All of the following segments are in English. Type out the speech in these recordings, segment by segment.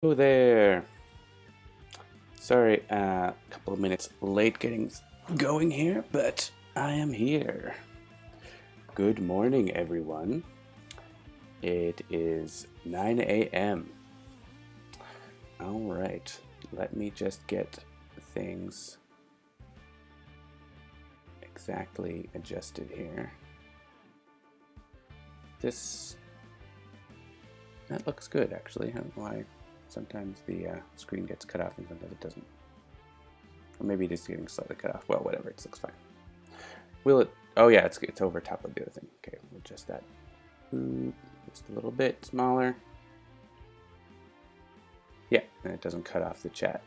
Hello there. Sorry, a couple of minutes late getting going here, but I am here. Good morning, everyone. It is 9 a.m. All right, let me just get things exactly adjusted here. That looks good, actually. I don't know why sometimes the screen gets cut off and sometimes it doesn't. Or maybe it is getting slightly cut off. Well, whatever, it looks fine. Will it? Oh yeah, it's over top of the other thing. Okay, we'll adjust that just a little bit smaller. Yeah, and it doesn't cut off the chat.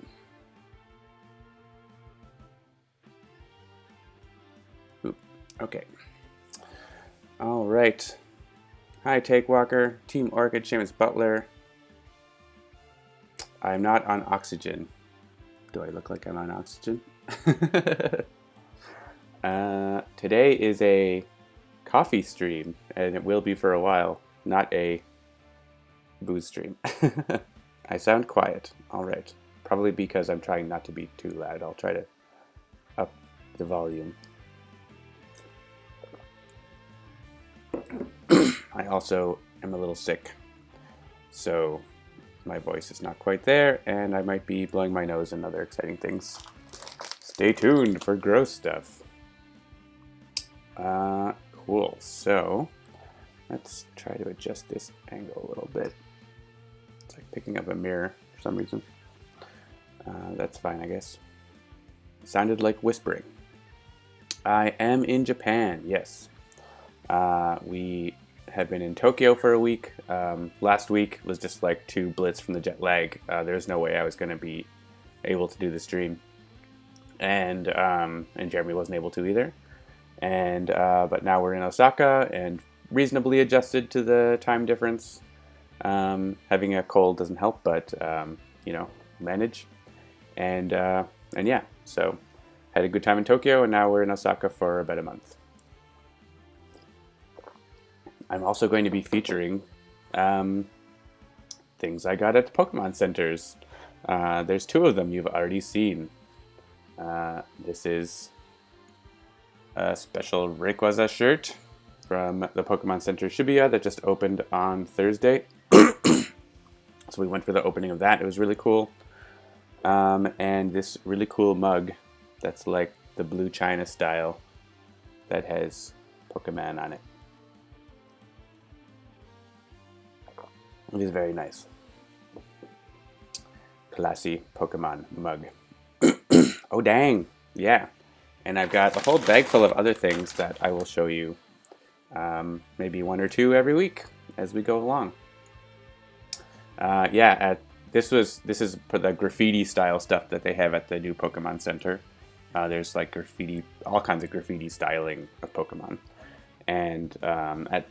Oop. Okay. All right. Hi, Take Walker, Team Orchid, Seamus Butler. I'm not on oxygen. Do I look like I'm on oxygen? Today is a coffee stream, and it will be for a while, not a booze stream. I sound quiet. All right. Probably because I'm trying not to be too loud. I'll try to up the volume. I also am a little sick, so my voice is not quite there, and I might be blowing my nose and other exciting things. Stay tuned for gross stuff. Cool. So let's try to adjust this angle a little bit. It's like picking up a mirror for some reason. That's fine, I guess. It sounded like whispering. I am in Japan, yes. We had been in Tokyo for a week. Last week was just like 2 blitz from the jet lag. There's no way I was going to be able to do the stream. And Jeremy wasn't able to either. But now we're in Osaka and reasonably adjusted to the time difference. Having a cold doesn't help, but manage. And yeah, so had a good time in Tokyo, and now we're in Osaka for about a month. I'm also going to be featuring things I got at Pokemon centers. There's 2 of them you've already seen. This is a special Rayquaza shirt from the Pokemon Center Shibuya that just opened on Thursday. So we went for the opening of that. It was really cool. And this really cool mug that's like the blue china style that has Pokemon on it. It is very nice. Classy Pokemon mug. Oh, dang. Yeah. And I've got a whole bag full of other things that I will show you. Maybe 1 or 2 every week as we go along. This is the graffiti style stuff that they have at the new Pokemon Center. There's like graffiti, all kinds of graffiti styling of Pokemon. And at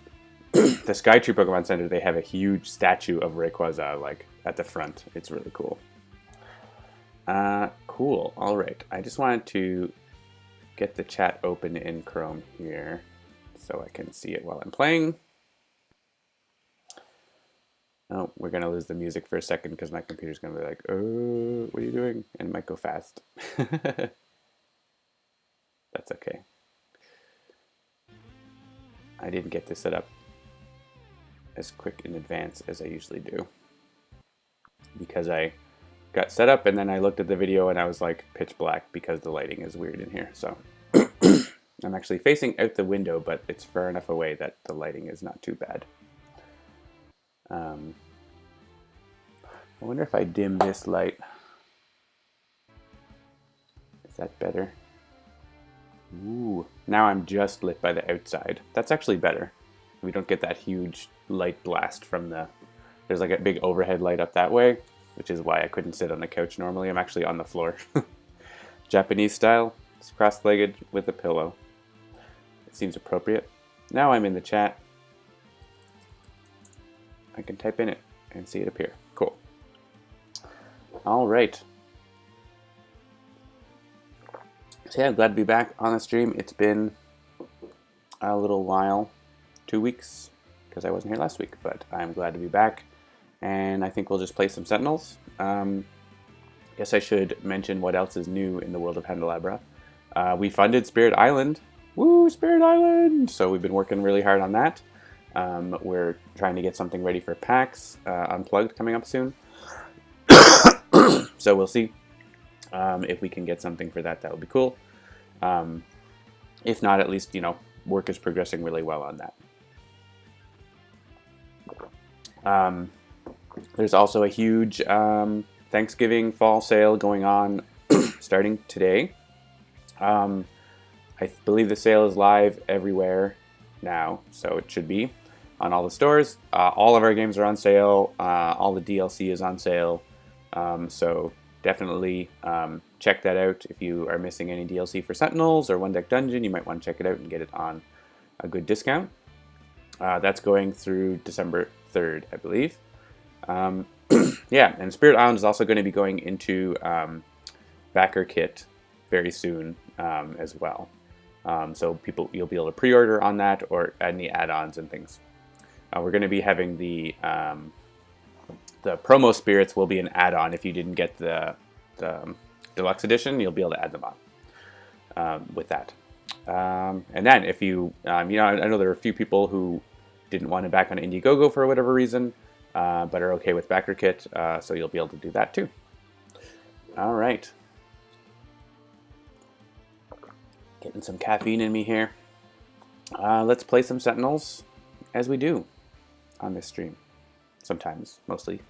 the Skytree Pokemon Center, they have a huge statue of Rayquaza like at the front. It's really cool. Cool. All right. I just wanted to get the chat open in Chrome here so I can see it while I'm playing. Oh, we're going to lose the music for a second because my computer's going to be like, oh, what are you doing? And it might go fast. That's okay. I didn't get this set up as quick in advance as I usually do because I got set up and then I looked at the video and I was like pitch black because the lighting is weird in here. So I'm actually facing out the window, but it's far enough away that the lighting is not too bad. I wonder if I dim this light. Is that better? Ooh, now I'm just lit by the outside. That's actually better. We don't get that huge light blast from there's like a big overhead light up that way, which is why I couldn't sit on the couch normally. I'm actually on the floor. Japanese style, it's cross-legged with a pillow. It seems appropriate. Now I'm in the chat. I can type in it and see it appear. Cool. All right. So yeah, I'm glad to be back on the stream. It's been a little while, 2 weeks, because I wasn't here last week, but I'm glad to be back. and I think we'll just play some Sentinels. Guess I should mention what else is new in the world of Handelabra. We funded Spirit Island. Woo, Spirit Island! So we've been working really hard on that. We're trying to get something ready for PAX Unplugged coming up soon. So we'll see if we can get something for that. That would be cool. If not, at least, you know, work is progressing really well on that. There's also a huge Thanksgiving fall sale going on starting today. I believe the sale is live everywhere now, so it should be on all the stores. All of our games are on sale. All the DLC is on sale. So definitely check that out. If you are missing any DLC for Sentinels or One Deck Dungeon, you might want to check it out and get it on a good discount. That's going through December 3rd, I believe. Yeah, and Spirit Island is also going to be going into backer kit very soon as well. So you'll be able to pre-order on that or any add-ons and things. We're going to be having the promo spirits will be an add-on. If you didn't get the deluxe edition, you'll be able to add them on with that. And then if you, I know there are a few people who didn't want to back on Indiegogo for whatever reason, but are okay with backer kit, so you'll be able to do that too. All right. Getting some caffeine in me here. Let's play some Sentinels, as we do on this stream. Sometimes, mostly.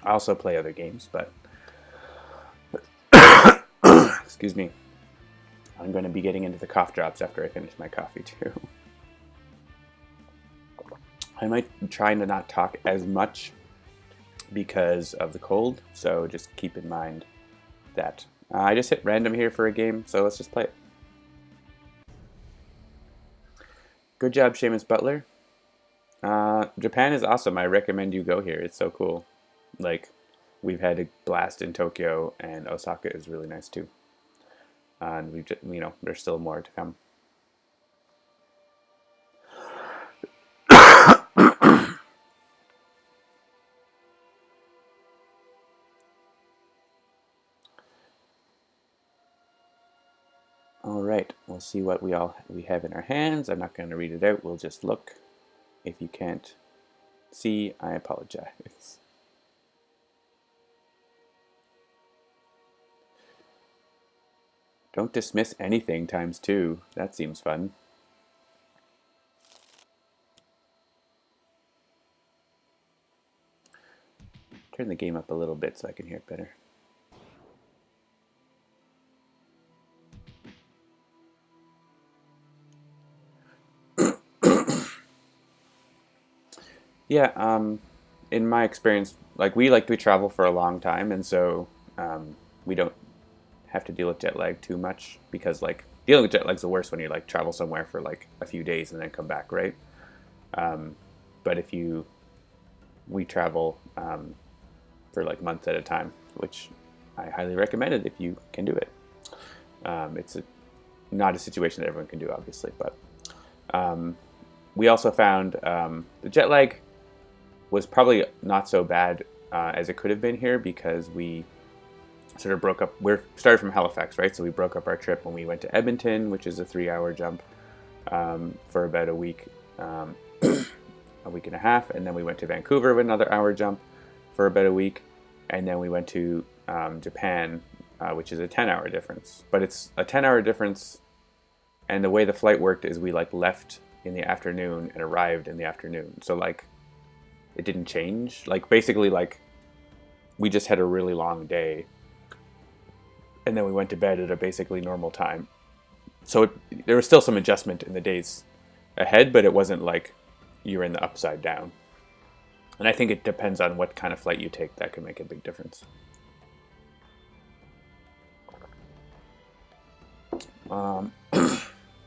I also play other games, but excuse me. I'm going to be getting into the cough drops after I finish my coffee too. I might try to not talk as much because of the cold, so just keep in mind that. I just hit random here for a game, so let's just play it. Good job, Seamus Butler. Japan is awesome. I recommend you go here. It's so cool. Like, we've had a blast in Tokyo, and Osaka is really nice too. And we, there's still more to come. All right, we'll see what we have in our hands. I'm not going to read it out. We'll just look. If you can't see, I apologize. Don't dismiss anything ×2. That seems fun. Turn the game up a little bit so I can hear it better. Yeah, in my experience, like we travel for a long time, and so we don't have to deal with jet lag too much, because like dealing with jet lag is the worst when you like travel somewhere for like a few days and then come back, right? But if we travel for like months at a time, which I highly recommend it if you can do it. It's not a situation that everyone can do, obviously, but we also found the jet lag was probably not so bad as it could have been here, because we sort of broke up. We started from Halifax, right? So we broke up our trip when we went to Edmonton, which is a 3-hour jump, for about a week, a week and a half, and then we went to Vancouver with another hour jump for about a week, and then we went to Japan, which is a 10-hour difference. But it's a 10-hour difference, and the way the flight worked is we like left in the afternoon and arrived in the afternoon. So like it didn't change. Like basically like we just had a really long day, and then we went to bed at a basically normal time. So there was still some adjustment in the days ahead, but it wasn't like you're in the upside down. And I think it depends on what kind of flight you take. That can make a big difference.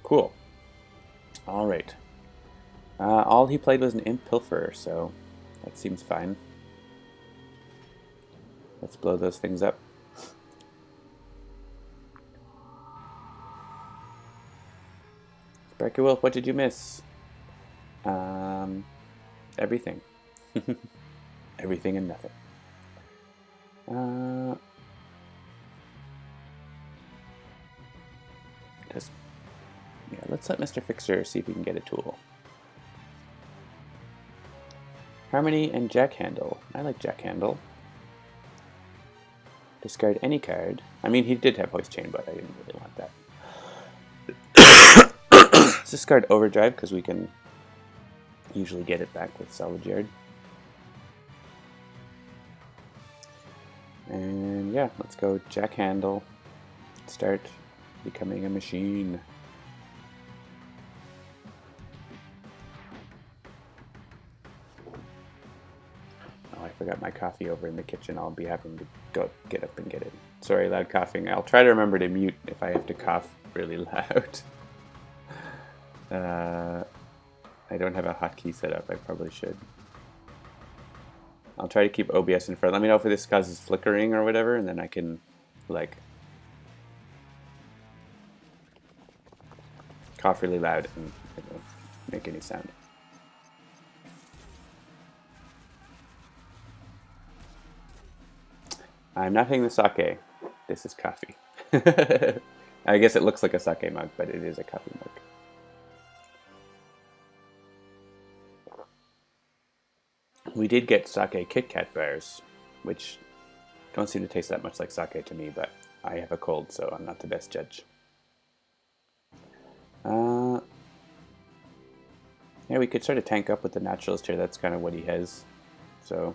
Cool. All right. All he played was an Imp Pilferer, so that seems fine. Let's blow those things up. Sparky Wolf, what did you miss? Everything. Everything and nothing. Let's let Mr. Fixer see if we can get a tool. Harmony and Jack Handle. I like Jack Handle. Discard any card. I mean, he did have Hoist Chain, but I didn't really want that. Let's discard Overdrive, because we can usually get it back with Salvage Yard. And yeah, let's go Jack Handle. Start becoming a machine. Oh, I forgot my coffee over in the kitchen. I'll be having to go get up and get it. Sorry, loud coughing. I'll try to remember to mute if I have to cough really loud. I don't have a hotkey set up. I probably should. I'll try to keep OBS in front. Let me know if this causes flickering or whatever, and then I can, like, cough really loud and it won't make any sound. I'm not hitting the sake. This is coffee. I guess it looks like a sake mug, but it is a coffee mug. We did get sake Kit Kat bars, which don't seem to taste that much like sake to me, but I have a cold, so I'm not the best judge. Yeah, we could sort of tank up with the Naturalist here. That's kind of what he has. So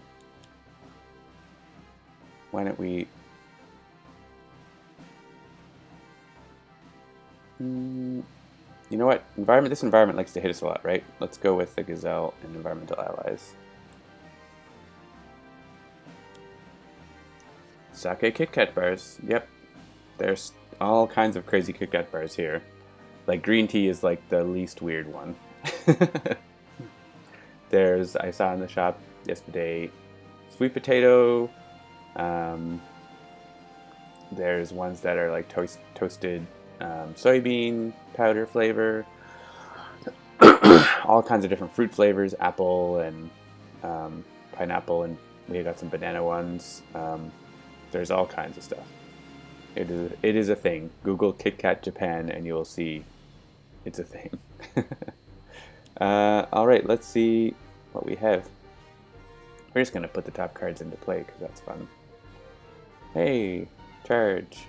why don't we... You know what? This environment likes to hit us a lot, right? Let's go with the Gazelle and Environmental Allies. Sake Kit Kat bars. Yep. There's all kinds of crazy Kit Kat bars here. Like, green tea is like the least weird one. I saw in the shop yesterday, sweet potato. There's ones that are like toasted soybean powder flavor. All kinds of different fruit flavors, apple and pineapple, and we got some banana ones. There's all kinds of stuff. It is a thing. Google Kit Kat Japan and you will see it's a thing. Alright, let's see what we have. We're just going to put the top cards into play because that's fun. Hey, charge.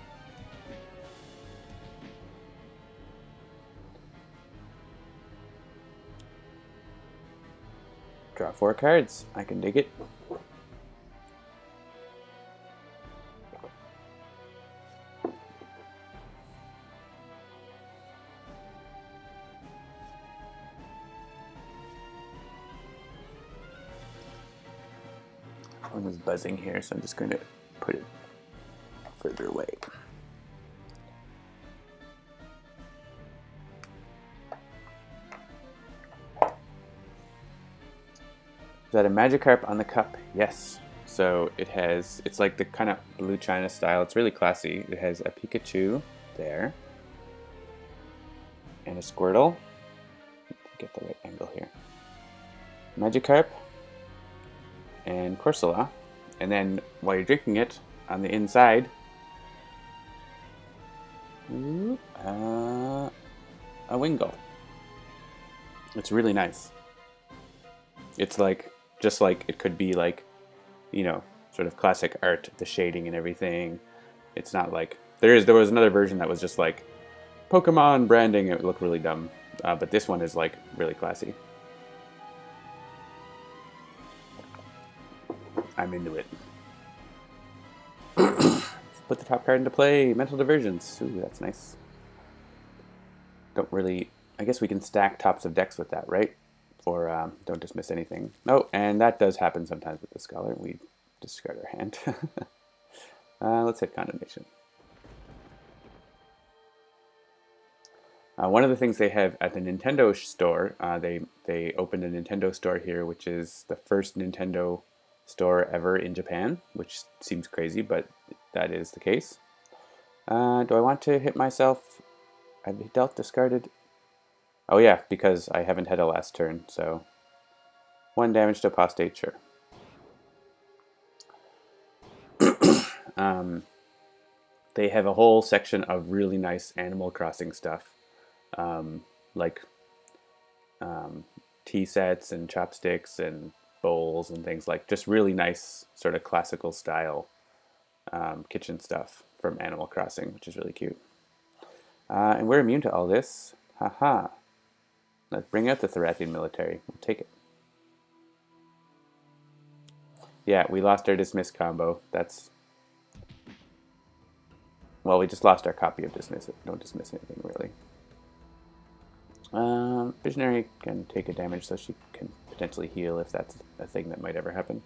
Draw 4 cards. I can dig it. One is buzzing here, so I'm just going to put it further away. Is that a Magikarp on the cup? Yes. So it's like the kind of blue china style. It's really classy. It has a Pikachu there. And a Squirtle. Get the right angle here. Magikarp. And Corsola. And then while you're drinking it, on the inside, a Wingull. It's really nice. It's like, just like it could be like, you know, sort of classic art, the shading and everything. It's not like, there was another version that was just like Pokemon branding. It looked really dumb. But this one is like really classy. I'm into it. Put the top card into play. Mental Diversions. Ooh, that's nice. Don't really... I guess we can stack tops of decks with that, right? For don't dismiss anything. Oh, and that does happen sometimes with the Scholar. We discard our hand. Let's hit Condemnation. One of the things they have at the Nintendo store, they opened a Nintendo store here, which is the first Nintendo store ever in Japan, which seems crazy, but that is the case. Do I want to hit myself? I've dealt discarded. Oh yeah, because I haven't had a last turn, so 1 damage to Apostate, sure. They have a whole section of really nice Animal Crossing stuff, like tea sets and chopsticks and bowls and things, like just really nice sort of classical style kitchen stuff from Animal Crossing, which is really cute. And we're immune to all this. Haha. Let's bring out the Thorathian military. We'll take it. Yeah, we lost our dismiss combo. That's... Well, we just lost our copy of dismiss. Don't dismiss anything, really. Visionary can take a damage, so she can potentially heal if that's a thing that might ever happen.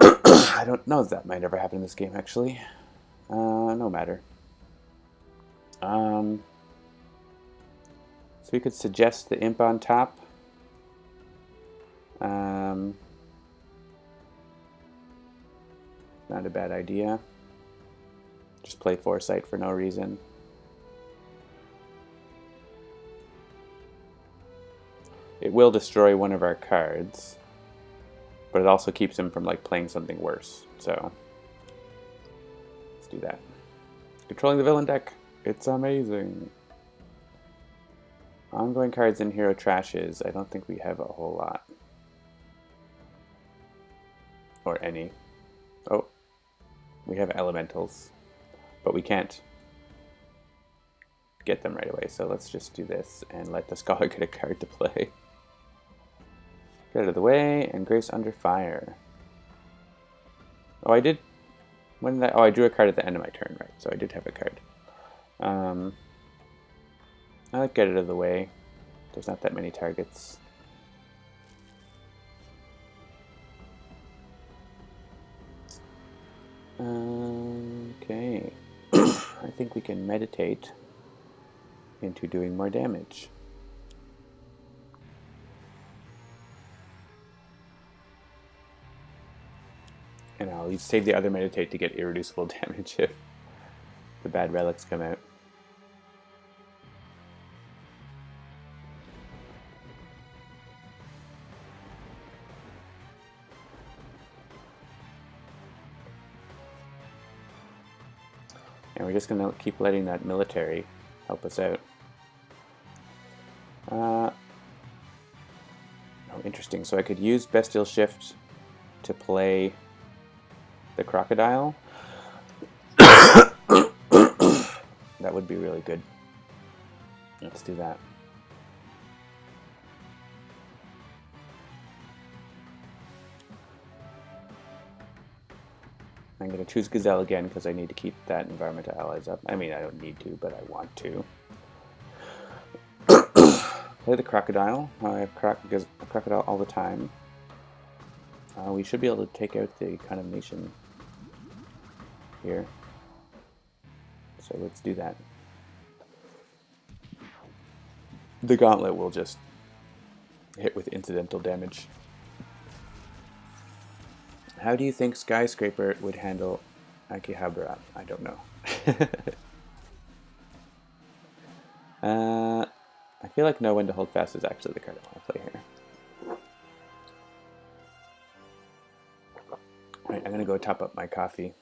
I don't know if that might ever happen in this game, actually. No matter. So we could suggest the imp on top. Not a bad idea. Just play Foresight for no reason. It will destroy one of our cards, but it also keeps him from like playing something worse. So let's do that. Controlling the villain deck. It's amazing. Ongoing cards in Hero Trashes. I don't think we have a whole lot. Or any. Oh. We have Elementals. But we can't get them right away. So let's just do this and let the Scholar get a card to play. Get out of the way, and Grace Under Fire. Oh, I did... When did I... Oh, I drew a card at the end of my turn, right? So I did have a card. I'll get it out of the way. There's not that many targets. Okay. I think we can meditate into doing more damage. And I'll save the other meditate to get irreducible damage if the bad relics come out. And we're just going to keep letting that military help us out. Oh, interesting. So I could use Bestial Shift to play the Crocodile. That would be really good. Let's do that. I'm going to choose Gazelle again because I need to keep that Environmental Allies up. I mean, I don't need to, but I want to. Play the Crocodile. I have Crocodile all the time. We should be able to take out the Condemnation here. So let's do that. The Gauntlet will just hit with incidental damage. How do you think Skyscraper would handle Akihabara? I don't know. I feel like Know When to Hold Fast is actually the card I want to play here. Alright, I'm going to go top up my coffee.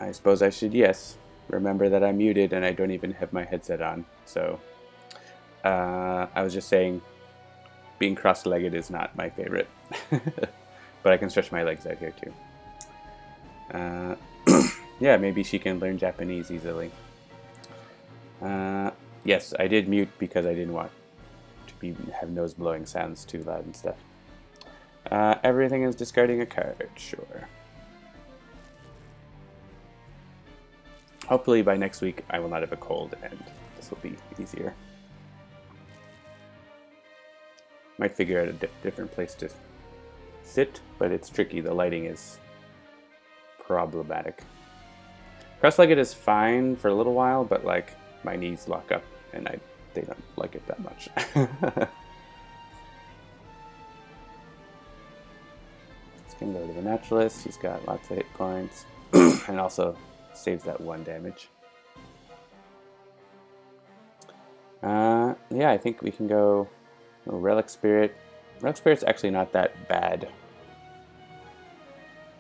I suppose I should, yes, remember that I'm muted and I don't even have my headset on. So I was just saying, being cross-legged is not my favorite. But I can stretch my legs out here too. Yeah, maybe she can learn Japanese easily. Yes, I did mute because I didn't want to have nose blowing sounds too loud and stuff. Everything is discarding a card, sure. Hopefully by next week I will not have a cold and this will be easier. Might figure out a different place to sit, but it's tricky. The lighting is problematic. Cross-legged is fine for a little while, but like my knees lock up and they don't like it that much. Let's go to the Naturalist. He's got lots of hit points and also saves that 1 damage. Yeah, I think we can go Relic Spirit. Relic Spirit's actually not that bad.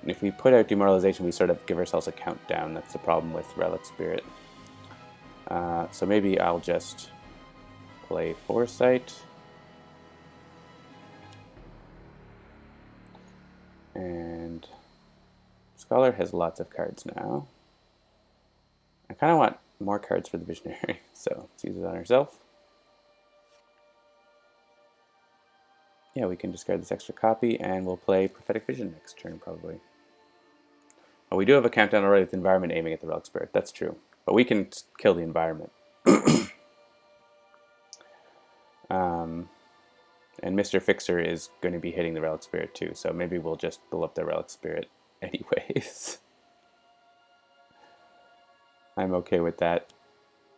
If we put out Demoralization, we sort of give ourselves a countdown. That's the problem with Relic Spirit. So maybe I'll just play Foresight. And Scholar has lots of cards now. I kind of want more cards for the Visionary, so let's use it on ourselves. Yeah, we can discard this extra copy, and we'll play Prophetic Vision next turn, probably. Oh, we do have a countdown already with the environment aiming at the Relic Spirit. That's true. But we can kill the environment. And Mr. Fixer is going to be hitting the Relic Spirit too, so maybe we'll just blow up the Relic Spirit anyways. I'm okay with that.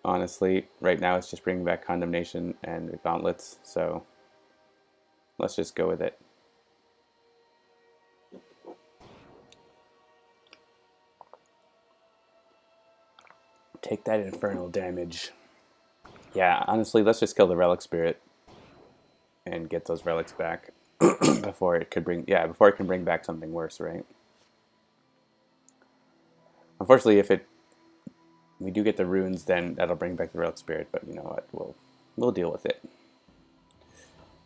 Honestly, right now it's just bringing back Condemnation and the Gauntlets, so let's just go with it. Take that infernal damage. Yeah, honestly, let's just kill the Relic Spirit and get those relics back before it could bring back something worse, right? Unfortunately, if we do get the runes, then that'll bring back the Relic Spirit, but you know what? We'll deal with it.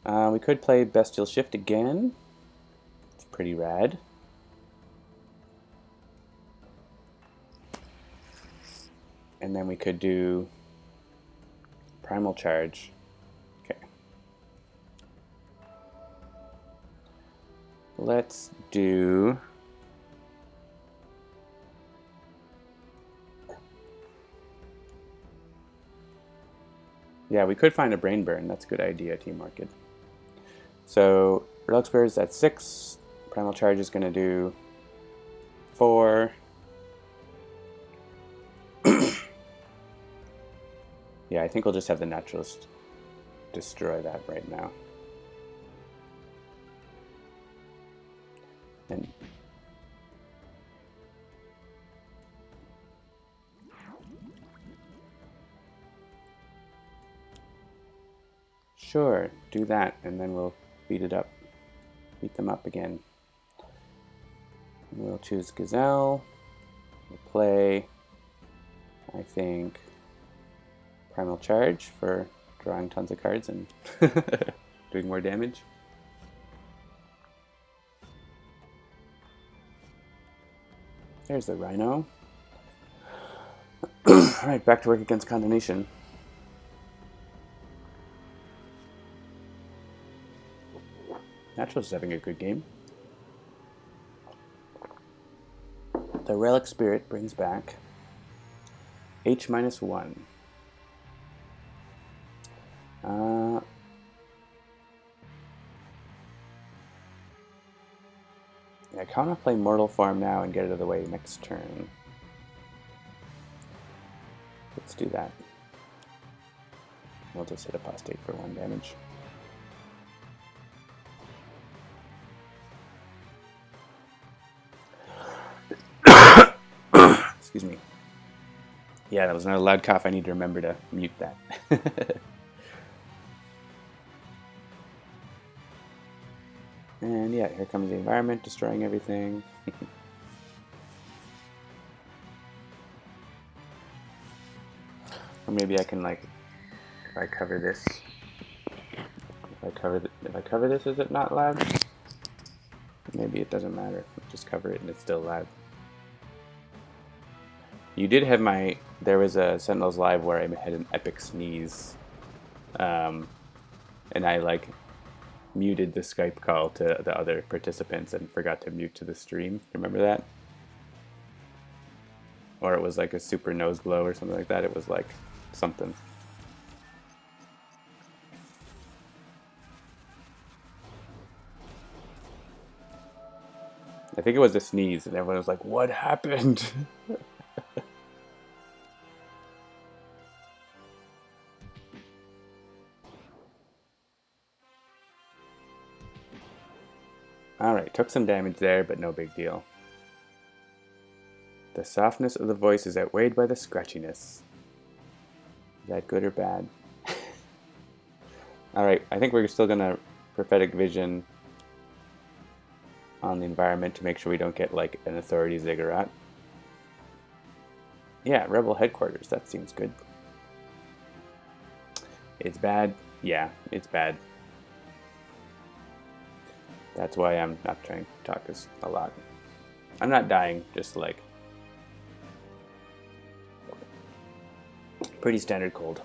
We could play Bestial Shift again. It's pretty rad. And then we could do Primal Charge. Okay. Let's do... Yeah, we could find a Brain Burn. That's a good idea, Team Orchid. So, Relic Spirit's at 6. Primal Charge is going to do 4. Yeah, I think we'll just have the Naturalist destroy that right now. And sure, do that, and then we'll beat it up. Beat them up again. We'll choose Gazelle. We'll play, I think, Primal Charge for drawing tons of cards and doing more damage. There's the Rhino. Alright, back to work against Condemnation. Naturalist is having a good game. The Relic Spirit brings back H-1. Yeah, I kind of play Mortal Form now and get it out of the way next turn. Let's do that. We'll just hit Apostate for 1 damage. Excuse me. Yeah, that was another loud cough. I need to remember to mute that. And yeah, here comes the environment, destroying everything. Or maybe I can, like, if I cover this, if I cover this, is it not loud? Maybe it doesn't matter. Just cover it and it's still loud. You did have there was a Sentinels live where I had an epic sneeze. And I, like, muted the Skype call to the other participants and forgot to mute to the stream. Remember that? Or it was like a super nose blow or something like that. It was like something. I think it was a sneeze, and everyone was like, "What happened?" Alright, took some damage there, but no big deal. The softness of the voice is outweighed by the scratchiness. Is that good or bad? Alright, I think we're still gonna prophetic vision on the environment to make sure we don't get like an authority ziggurat. Yeah, rebel headquarters, that seems good. It's bad? Yeah, it's bad. That's why I'm not trying to talk a lot. I'm not dying, just like pretty standard cold.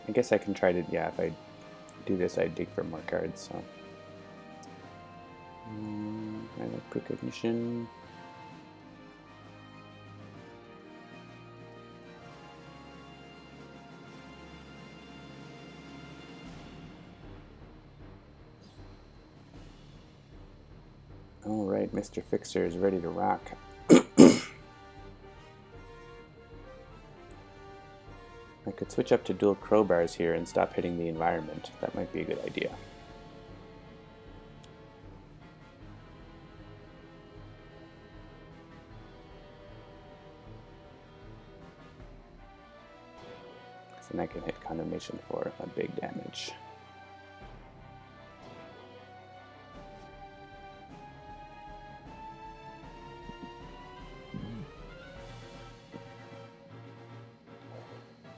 I guess I can try to, yeah, if I do this, I dig for more cards, so. I like precognition. Alright, Mr. Fixer is ready to rock. I could switch up to dual crowbars here and stop hitting the environment. That might be a good idea. So then I can hit Condemnation for a big damage.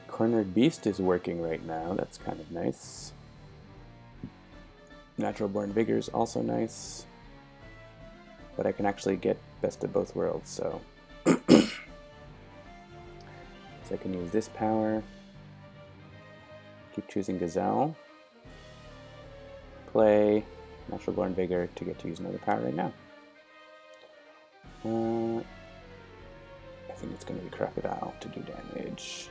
Cornered Beast is working right now. That's kind of nice. Natural Born Vigor is also nice. But I can actually get Best of Both Worlds, so. So I can use this power. Keep choosing Gazelle. Play Natural Born Vigor to get to use another power right now. I think it's going to be Crocodile to do damage.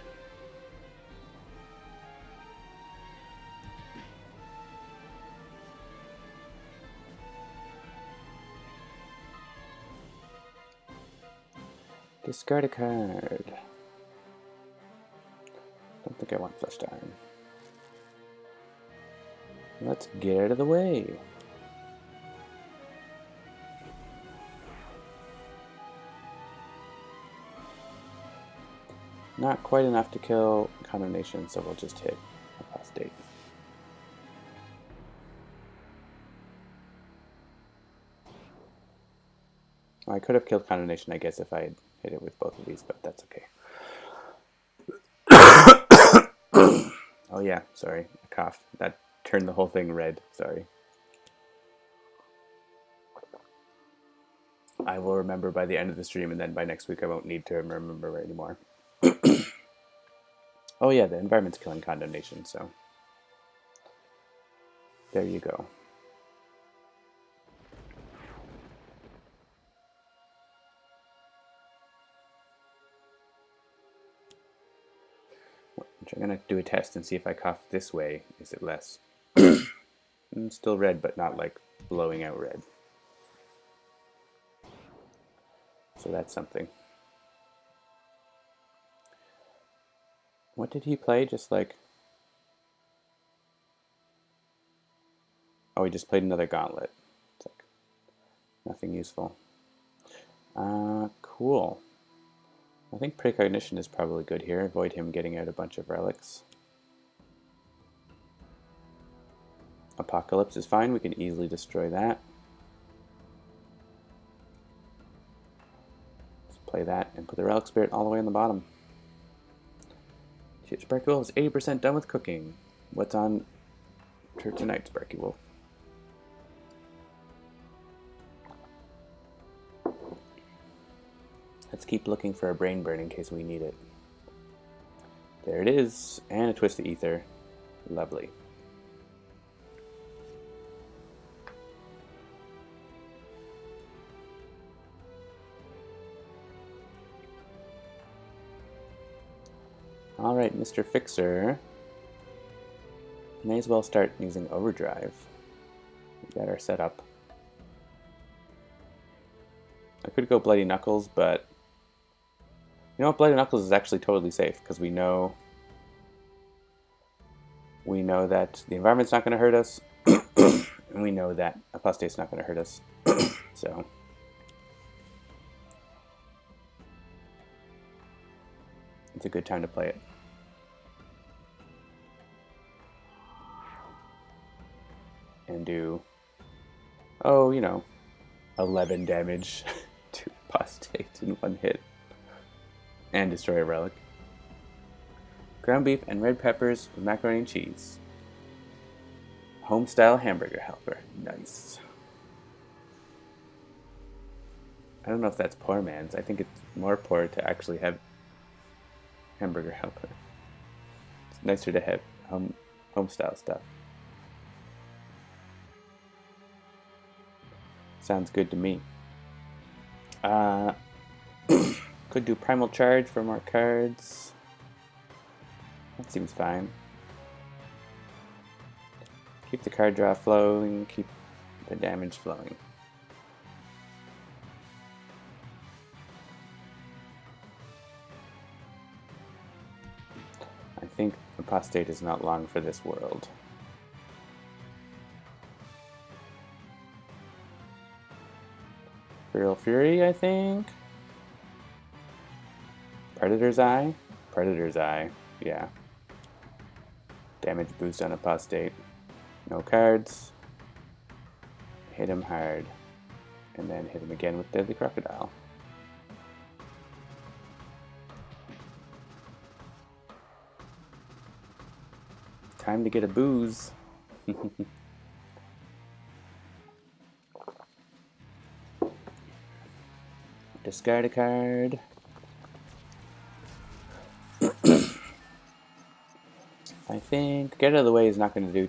Discard a card. Don't think I want Flushed Iron. Let's get out of the way. Not quite enough to kill Condemnation, so we'll just hit Apostate. Well, I could have killed Condemnation, I guess, if I had hit it with both of these, but that's okay. Oh yeah, sorry, a cough. That turned the whole thing red, sorry. I will remember by the end of the stream, and then by next week I won't need to remember anymore. Oh yeah, the environment's killing Condemnation, so there you go. I'm going to do a test and see if I cough this way, is it less? Still red, but not like blowing out red. So that's something. What did he play? Just like... Oh, he just played another gauntlet. It's like nothing useful. Cool. I think Precognition is probably good here. Avoid him getting out a bunch of relics. Apocalypse is fine. We can easily destroy that. play that and put the Relic Spirit all the way on the bottom. Shit, Sparky Wolf is 80% done with cooking. What's on tonight, Sparky Wolf? Let's keep looking for a brain burn in case we need it. There it is, and a Twist of Ether. Lovely. Alright, Mr. Fixer. May as well start using Overdrive. We got our setup. I could go Bloody Knuckles, but you know what? Bloody Knuckles is actually totally safe because we know that the environment's not going to hurt us, and we know that Apostate's not going to hurt us. So it's a good time to play it. And do, 11 damage to Apostate in one hit. And destroy a relic. Ground beef and red peppers with macaroni and cheese. Home-style hamburger helper. Nice. I don't know if that's poor man's. I think it's more poor to actually have hamburger helper. It's nicer to have home-style stuff. Sounds good to me. Could do Primal Charge for more cards. That seems fine. Keep the card draw flowing, keep the damage flowing. I think Apostate is not long for this world. Feral Fury, I think. Predator's Eye? Predator's Eye, yeah. Damage boost on Apostate. No cards. Hit him hard. And then hit him again with Deadly Crocodile. Time to get a booze. Discard a card. I think Get Out of the Way is not going to do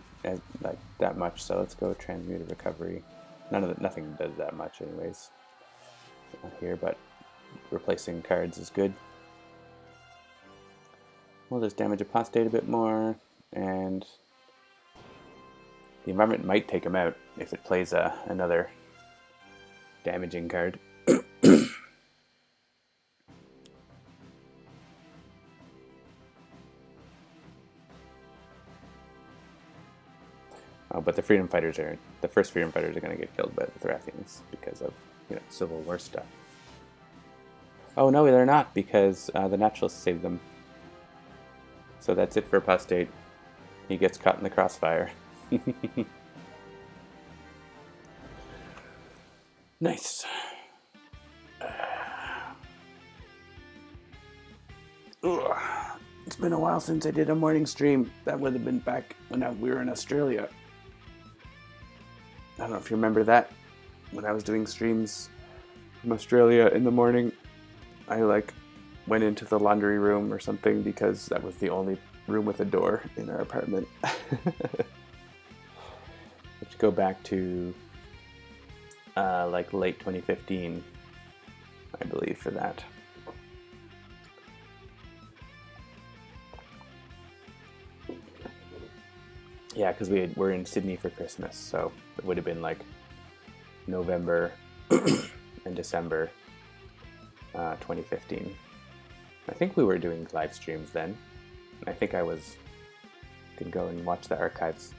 that much, so let's go Transmuted Recovery. Nothing does that much anyways here, but replacing cards is good. We'll just damage Apostate a bit more, and the environment might take him out if it plays another damaging card. But the first Freedom Fighters are going to get killed by the Thorathians because of, Civil War stuff. Oh no, they're not, because the Naturalist saved them. So that's it for Apostate. He gets caught in the crossfire. Nice. It's been a while since I did a morning stream. That would have been back when we were in Australia. I don't know if you remember that. When I was doing streams from Australia in the morning, I went into the laundry room or something because that was the only room with a door in our apartment. Have to go back to late 2015, I believe, for that. Yeah, because we're in Sydney for Christmas, so it would have been November and December 2015. I think we were doing live streams then. I think I could go and watch the archives.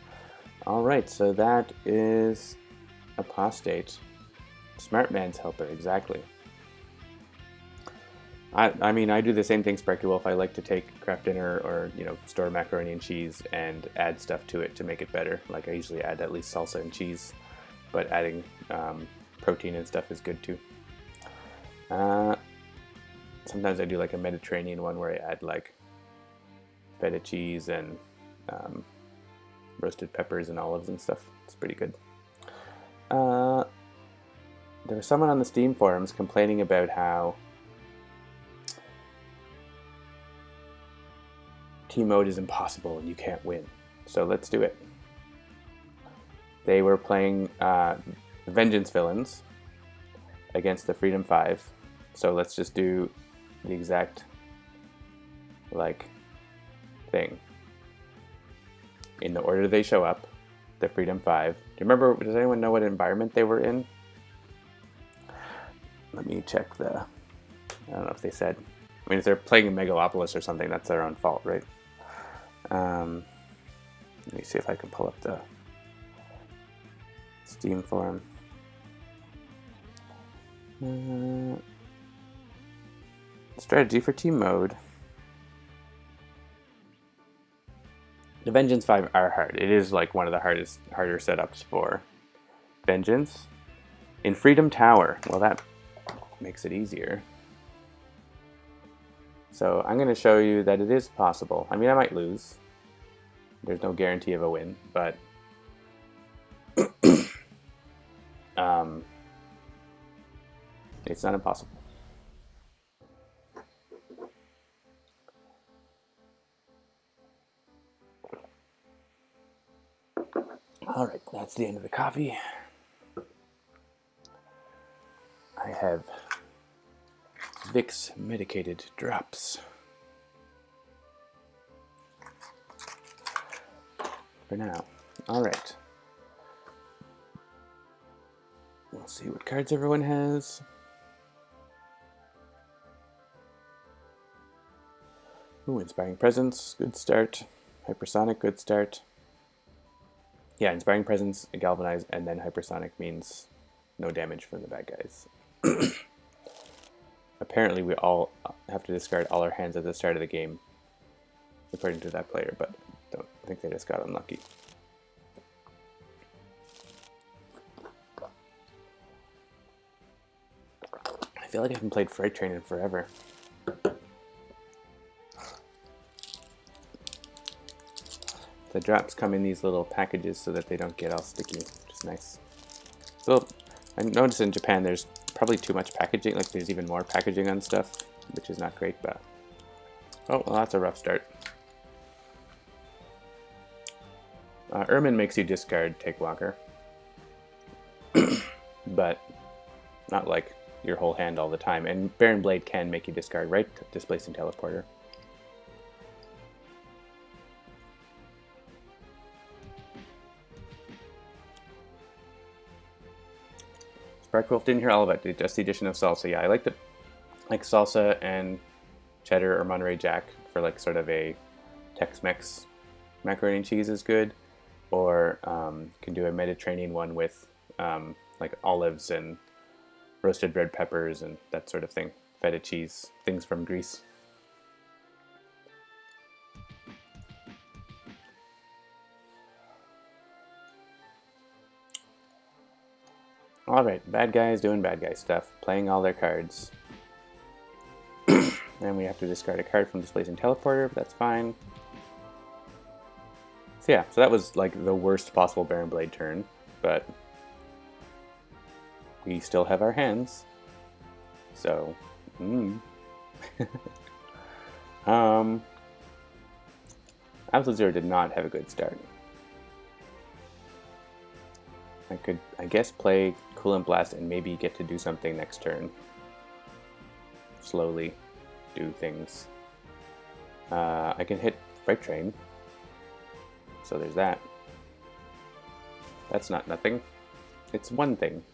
Alright, so that is Apostate. Smart Man's Helper, exactly. I mean, I do the same thing, Sparky Wolf. I like to take craft dinner or, store macaroni and cheese and add stuff to it to make it better. I usually add at least salsa and cheese, but adding protein and stuff is good too. sometimes I do like a Mediterranean one where I add like feta cheese and roasted peppers and olives and stuff. It's pretty good. There was someone on the Steam forums complaining about how team mode is impossible and you can't win. So let's do it. They were playing the Vengeance villains against the Freedom 5. So let's just do the exact like thing. In the order they show up, the Freedom 5. Do you remember, does anyone know what environment they were in? Let me check I don't know if they said. I mean, if they're playing in Megalopolis or something, that's their own fault, right? Let me see if I can pull up the Steam forum. Strategy for team mode. The Vengeance 5 are hard. It is like one of the harder setups for Vengeance. In Freedom Tower, well, that makes it easier. So I'm going to show you that it is possible. I mean, I might lose. There's no guarantee of a win, but it's not impossible. All right, that's the end of the coffee. I have Vicks medicated drops for now. All right. We'll see what cards everyone has. Ooh, Inspiring Presence, good start. Hypersonic, good start. Yeah, Inspiring Presence, Galvanize, and then Hypersonic means no damage from the bad guys. Apparently we all have to discard all our hands at the start of the game, according to that player, but I think they just got unlucky. I feel like I haven't played Fright Train in forever. The drops come in these little packages so that they don't get all sticky, which is nice. So I noticed in Japan there's probably too much packaging, like there's even more packaging on stuff, which is not great, but oh, well, that's a rough start. Ermine makes you discard Take Walker, but not like your whole hand all the time, and Baron Blade can make you discard, right? Displacing Teleporter. Sparkwolf didn't hear all about it, just the addition of salsa. Yeah, I like salsa and cheddar or Monterey Jack for like sort of a Tex-Mex macaroni and cheese is good, or can do a Mediterranean one with like olives and roasted red peppers and that sort of thing. Feta cheese, things from Greece. Alright, bad guys doing bad guy stuff, playing all their cards. Then we have to discard a card from Displacing Teleporter, but that's fine. So yeah, so that was like the worst possible Baron Blade turn, but we still have our hands. So, Absolute Zero did not have a good start. I could, I guess, play Coolant Blast and maybe get to do something next turn. Slowly do things. I can hit Fright Train. So there's that. That's not nothing. It's one thing.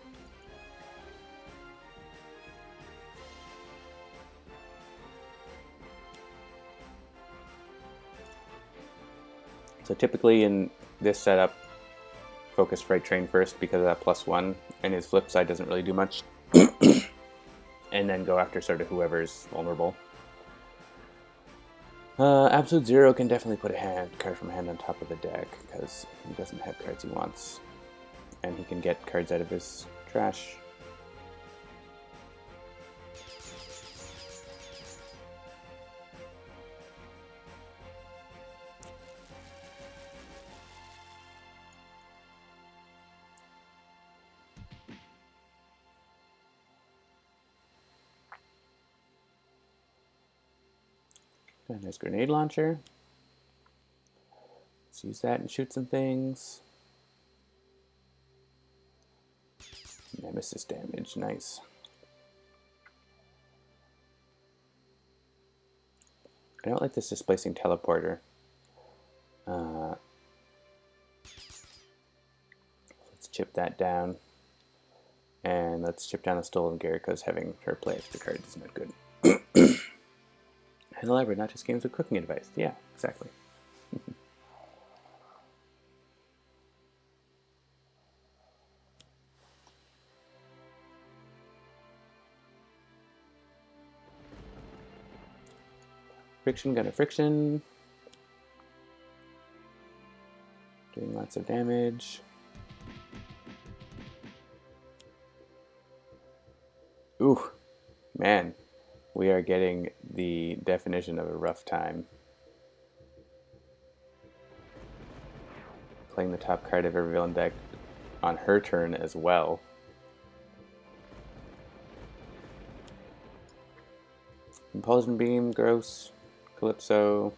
So typically in this setup, focus Fright Train first because of that +1, and his flip side doesn't really do much. And then go after sort of whoever's vulnerable. Absolute Zero can definitely put a card from hand on top of the deck because he doesn't have cards he wants. And he can get cards out of his trash. A nice grenade launcher. Let's use that and shoot some things. Nemesis damage, nice. I don't like this displacing teleporter. Let's chip that down. And let's chip down the Stolen Gear, because having her play extra cards is not good. Handelabra, not just games with cooking advice. Yeah, exactly. Friction, gun of friction. Doing lots of damage. Ooh, man. We are getting the definition of a rough time. Playing the top card of every villain deck on her turn as well. Impulsion Beam, gross. Calypso.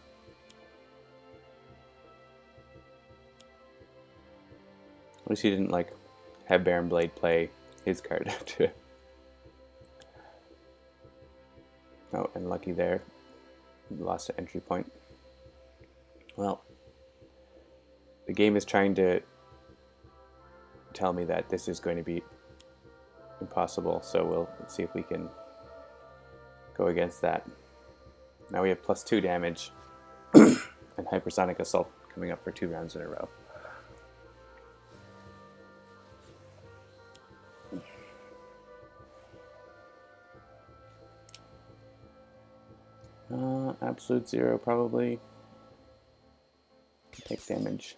At least he didn't like have Baron Blade play his card after it. Oh, and lucky there. Lost an entry point. Well, the game is trying to tell me that this is going to be impossible, so we'll see if we can go against that. Now we have +2 damage and Hypersonic Assault coming up for 2 rounds in a row. Absolute 0 probably. Take damage.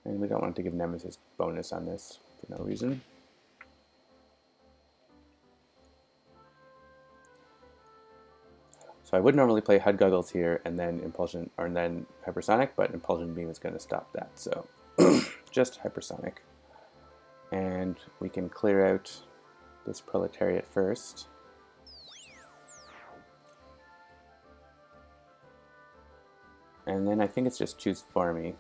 And we don't want to give Nemesis bonus on this for no reason. So I would normally play HUD Goggles here and then Impulsion, or then Hypersonic, but Impulsion Beam is going to stop that. So just Hypersonic. And we can clear out this Proletariat first. And then I think it's just choose for me.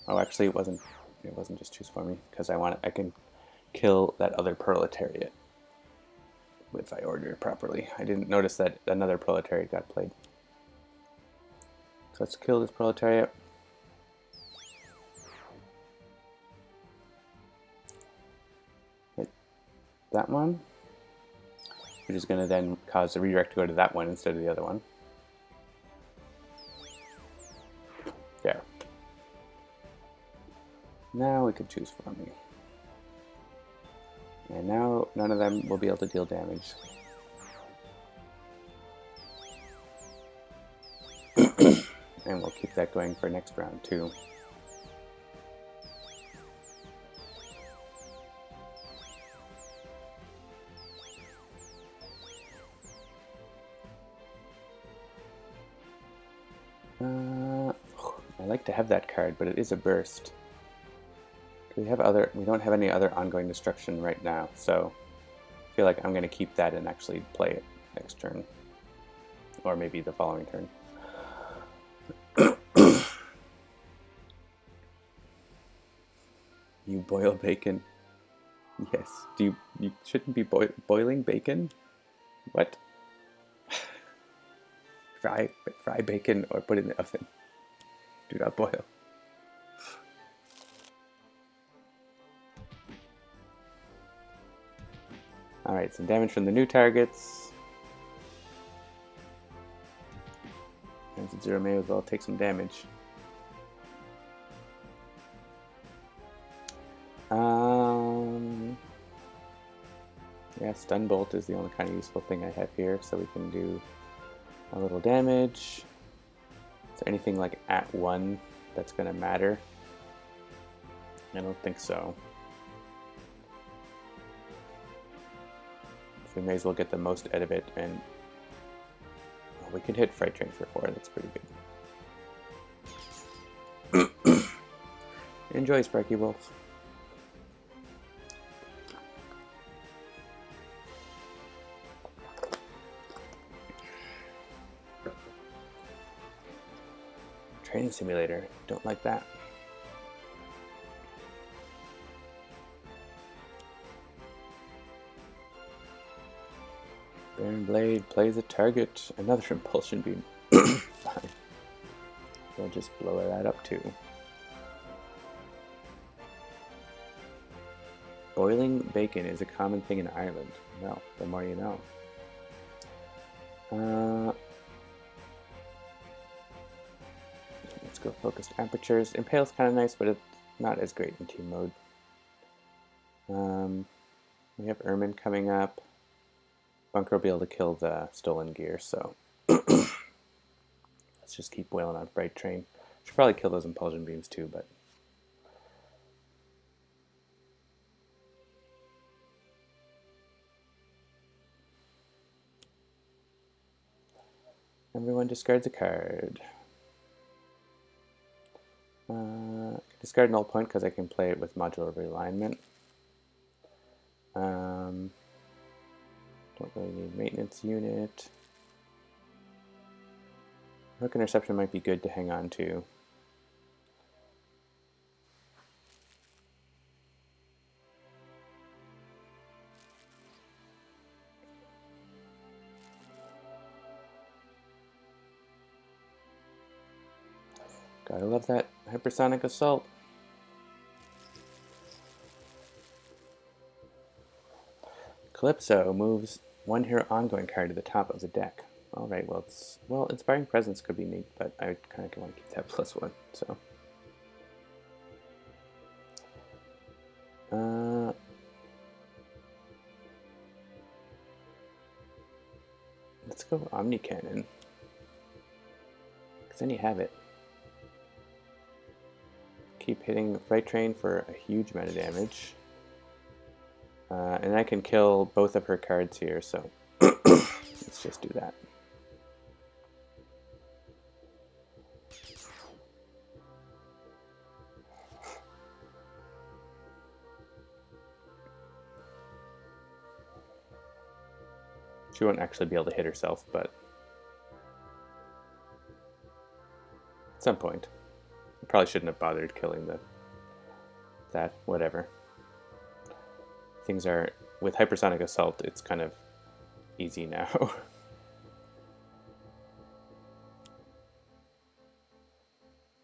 Oh, actually it wasn't just choose for me, because I can kill that other Proletariat if I order it properly. I didn't notice that another Proletariat got played. So let's kill this Proletariat. Hit that one, which is going to then cause the redirect to go to that one instead of the other one. There. Now we could choose for me. And now none of them will be able to deal damage. And we'll keep that going for next round too. I like to have that card, but it is a burst. We don't have any other ongoing destruction right now, so I feel like I'm going to keep that and actually play it next turn. Or maybe the following turn. You boil bacon? Yes. You shouldn't be boiling bacon? What? Fry bacon or put it in the oven. Do not boil. Alright, some damage from the new targets. And Zero may as well take some damage. Yeah, Stun Bolt is the only kind of useful thing I have here, so we can do a little damage. Is there anything like at 1 that's going to matter? I don't think so. So we may as well get the most out of it, and we could hit Fright Train for 4, that's pretty good. Enjoy, Sparky Wolf. Training simulator. Don't like that. Baron Blade plays a target. Another impulsion beam. Fine. We'll just blow that up too. Boiling bacon is a common thing in Ireland. Well, the more you know. Let's go focused apertures. Impale's kind of nice, but it's not as great in team mode. We have Ermine coming up. Bunker will be able to kill the stolen gear, so let's just keep wailing on Fright Train. Should probably kill those impulsion beams too, but everyone discards a card. Discard null point because I can play it with modular realignment. Don't really need maintenance unit. Hook interception might be good to hang on to. Gotta love that hypersonic assault. Calypso moves one hero ongoing card to the top of the deck. Alright, well, Inspiring Presence could be neat, but I kind of want to keep that +1, so. Let's go Omni Cannon. Because then you have it. Keep hitting the Fright Train for a huge amount of damage. And I can kill both of her cards here, so let's just do that. She won't actually be able to hit herself, but at some point. I probably shouldn't have bothered killing that, whatever. Things are, with Hypersonic Assault, it's kind of easy now.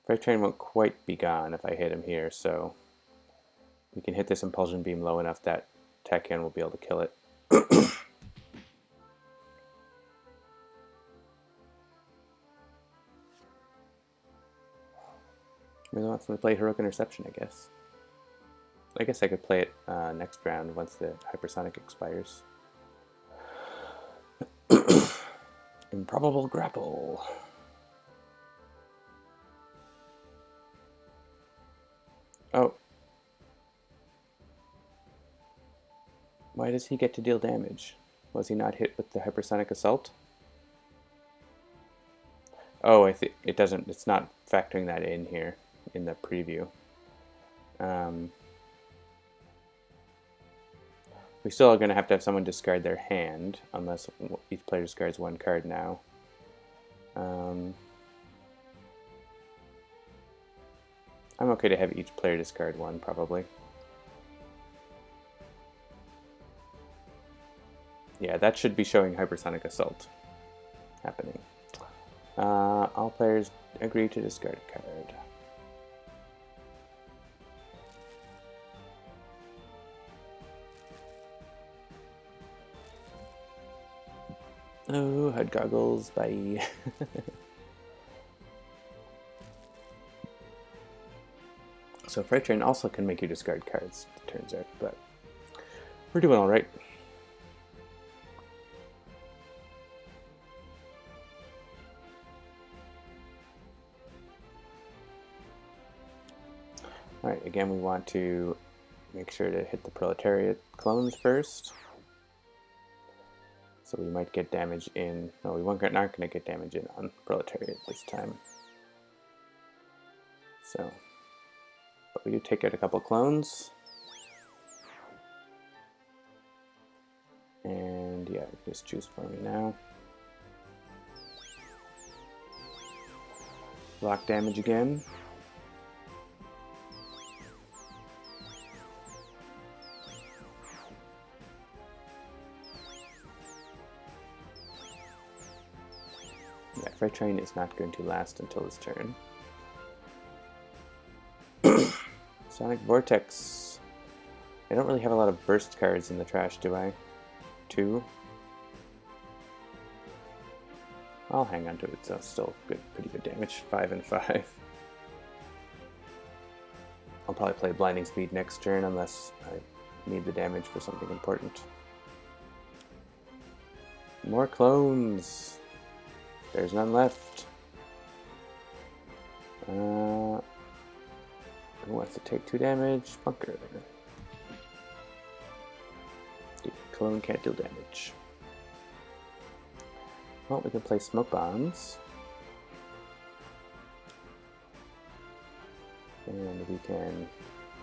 Fright Train won't quite be gone if I hit him here, so we can hit this Impulsion Beam low enough that Tachyon will be able to kill it. Really wants me to play Heroic Interception, I guess. I guess I could play it next round once the Hypersonic expires. Improbable Grapple. Oh. Why does he get to deal damage? Was he not hit with the Hypersonic Assault? Oh, I think it doesn't. It's not factoring that in here in the preview. We still are going to have someone discard their hand, unless each player discards one card now. I'm okay to have each player discard one, probably. Yeah, that should be showing Hypersonic Assault happening. All players agree to discard a card. Oh, HUD goggles, bye. So Fright Train also can make you discard cards, it turns out, but we're doing alright. Alright, again we want to make sure to hit the Proletariat clones first. So we might get damage in... No, we not going to get damage in on Proletariat this time. So, but we do take out a couple clones. And yeah, just choose for me now. Block damage again. Yeah, Fright Train is not going to last until his turn. Sonic Vortex. I don't really have a lot of burst cards in the trash, do I? 2. I'll hang on to it, so it's still good, pretty good damage. 5 and 5. I'll probably play Blinding Speed next turn unless I need the damage for something important. More clones. There's none left. Who wants to take 2 damage? Bunker. The clone can't deal damage. Well, we can play Smoke Bombs. And we can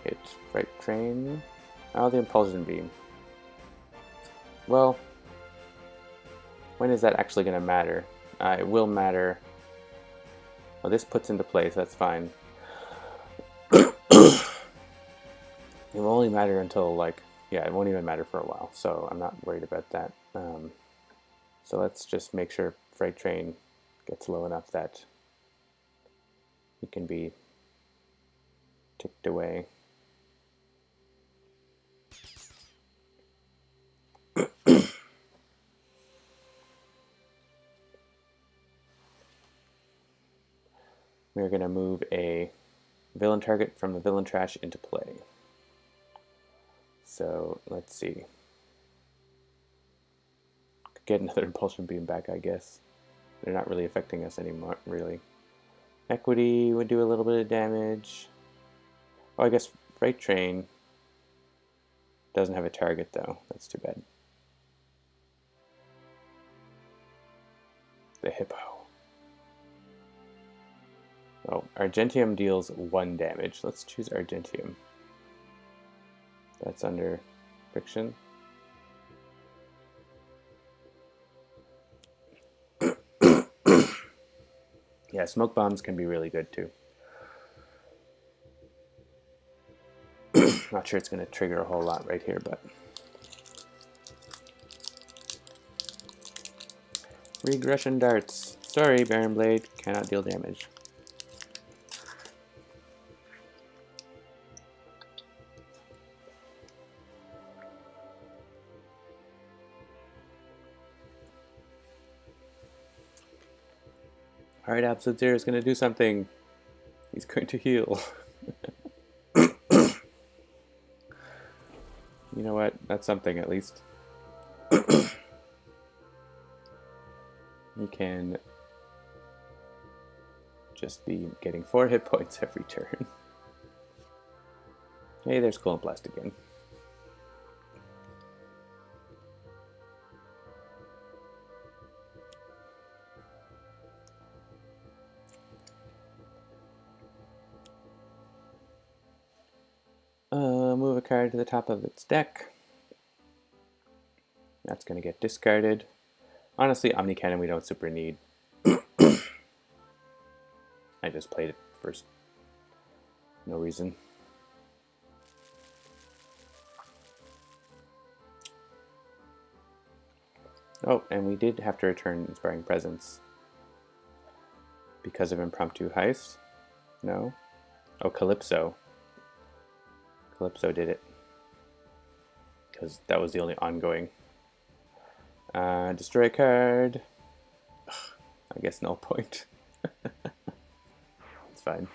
hit Fright Train. Oh, the Impulsion Beam. Well, when is that actually going to matter? It will matter. Well, this puts into place, that's fine. It will only matter until, like, yeah, it won't even matter for a while, so I'm not worried about that. So let's just make sure Fright Train gets low enough that he can be ticked away. We're going to move a villain target from the villain trash into play. So let's see. Get another Impulsion Beam back, I guess. They're not really affecting us anymore, really. Equity would do a little bit of damage. Oh, I guess Fright Train doesn't have a target, though. That's too bad. The Hippo. Oh, Argentium deals 1 damage. Let's choose Argentium. That's under friction. Yeah, Smoke Bombs can be really good too. Not sure it's going to trigger a whole lot right here, but... Regression Darts. Sorry, Baron Blade, cannot deal damage. Alright, Absolute Zero is going to do something. He's going to heal. You know what? That's something, at least. He can just be getting 4 hit points every turn. Hey, there's Clone Blast again. Move a card to the top of its deck. That's going to get discarded. Honestly, Omni Cannon we don't super need. I just played it first. No reason. Oh, and we did have to return Inspiring Presence. Because of Impromptu Heist? No? Oh, Calypso. Calypso did it. Because that was the only ongoing. Destroy a card. Ugh, I guess null point. It's fine.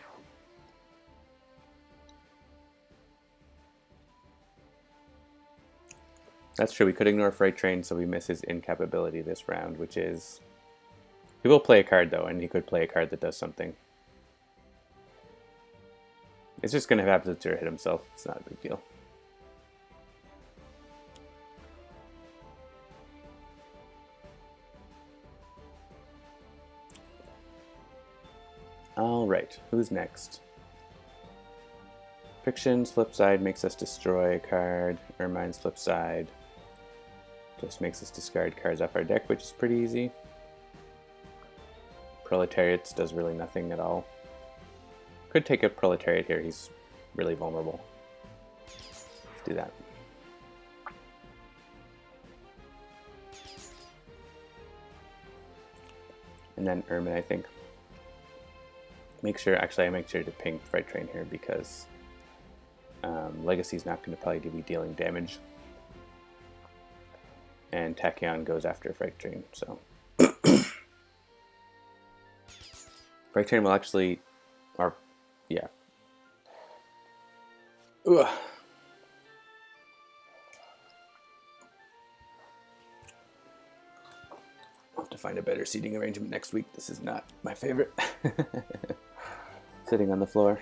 That's true, we could ignore Fright Train, so we miss his incapability this round, which is... He will play a card, though, and he could play a card that does something. It's just going to have Absolute Zero hit himself. It's not a big deal. Alright, who's next? Friction's flip side makes us destroy a card. Ermine's flip side just makes us discard cards off our deck, which is pretty easy. Proletariat does really nothing at all. Could take a Proletariat here, he's really vulnerable. Let's do that. And then Ermine, I think. Make sure to ping Fright Train here because Legacy's not going to probably be dealing damage. And Tachyon goes after Fright Train, so. Fright Train will actually, yeah. Ugh. I'll have to find a better seating arrangement next week. This is not my favorite. Sitting on the floor.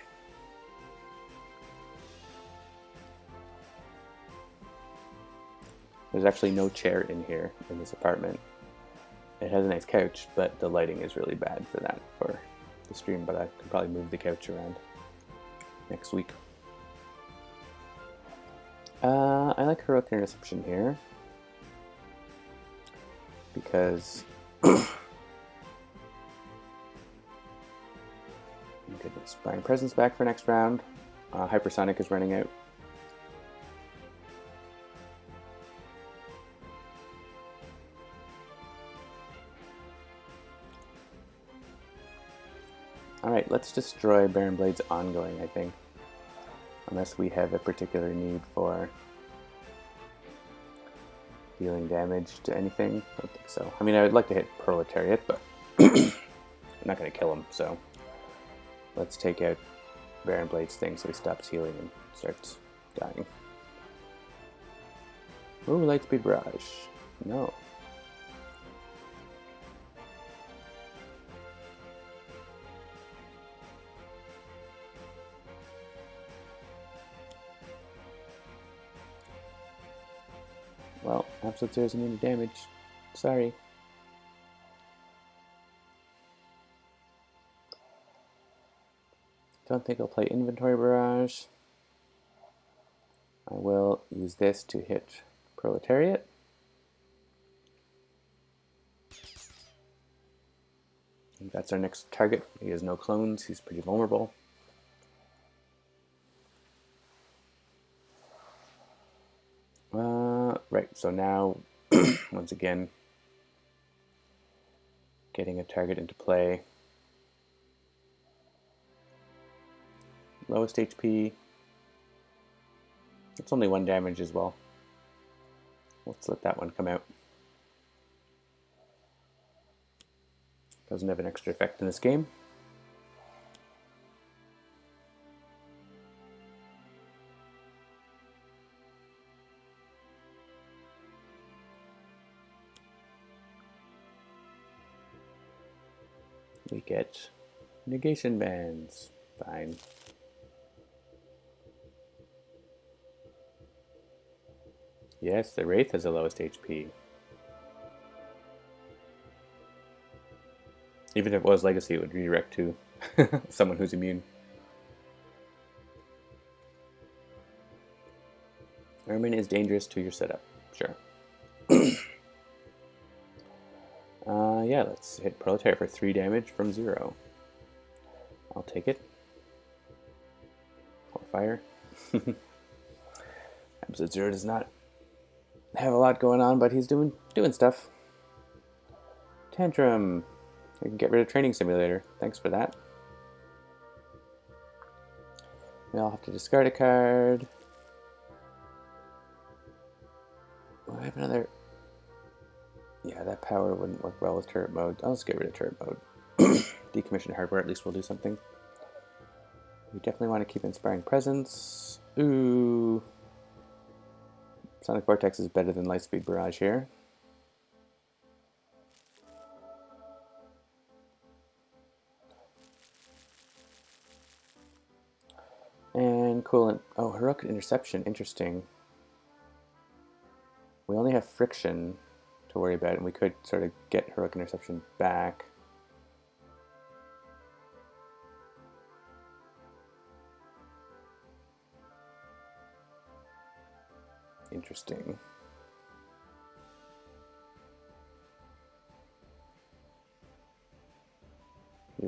There's actually no chair in here in this apartment. It has a nice couch, but the lighting is really bad for that for the stream, but I could probably move the couch around next week. I like Heroic Interception here because get Inspiring Presence back for next round. Hypersonic is running out. Alright, let's destroy Baron Blade's ongoing, I think. Unless we have a particular need for dealing damage to anything. I don't think so. I mean, I would like to hit Proletariat, but I'm not going to kill him, so let's take out Baron Blade's thing so he stops healing and starts dying. Ooh, Lightspeed Barrage. No. Well, Absolute Zero is immune to damage. Sorry. Don't think I'll play Inventory Barrage. I will use this to hit Proletariat. And that's our next target. He has no clones, he's pretty vulnerable. Right, so now, once again, getting a target into play. Lowest HP. It's only 1 damage as well. Let's let that one come out. Doesn't have an extra effect in this game. We get negation bands. Fine. Yes, the Wraith has the lowest HP. Even if it was Legacy, it would redirect to someone who's immune. Ermine is dangerous to your setup. Sure. Yeah, let's hit Proletariat for 3 damage from 0. I'll take it. Or fire. Absolute Zero does not have a lot going on, but he's doing stuff. Tantrum. We can get rid of Training Simulator. Thanks for that. We all have to discard a card. Oh, I have another. Yeah, that power wouldn't work well with turret mode. I'll just get rid of turret mode. Decommission hardware, at least we'll do something. We definitely want to keep Inspiring Presence. Ooh. Sonic Vortex is better than Lightspeed Barrage here. And Coolant. Oh, Heroic Interception. Interesting. We only have Friction to worry about, and we could sort of get Heroic Interception back. Interesting.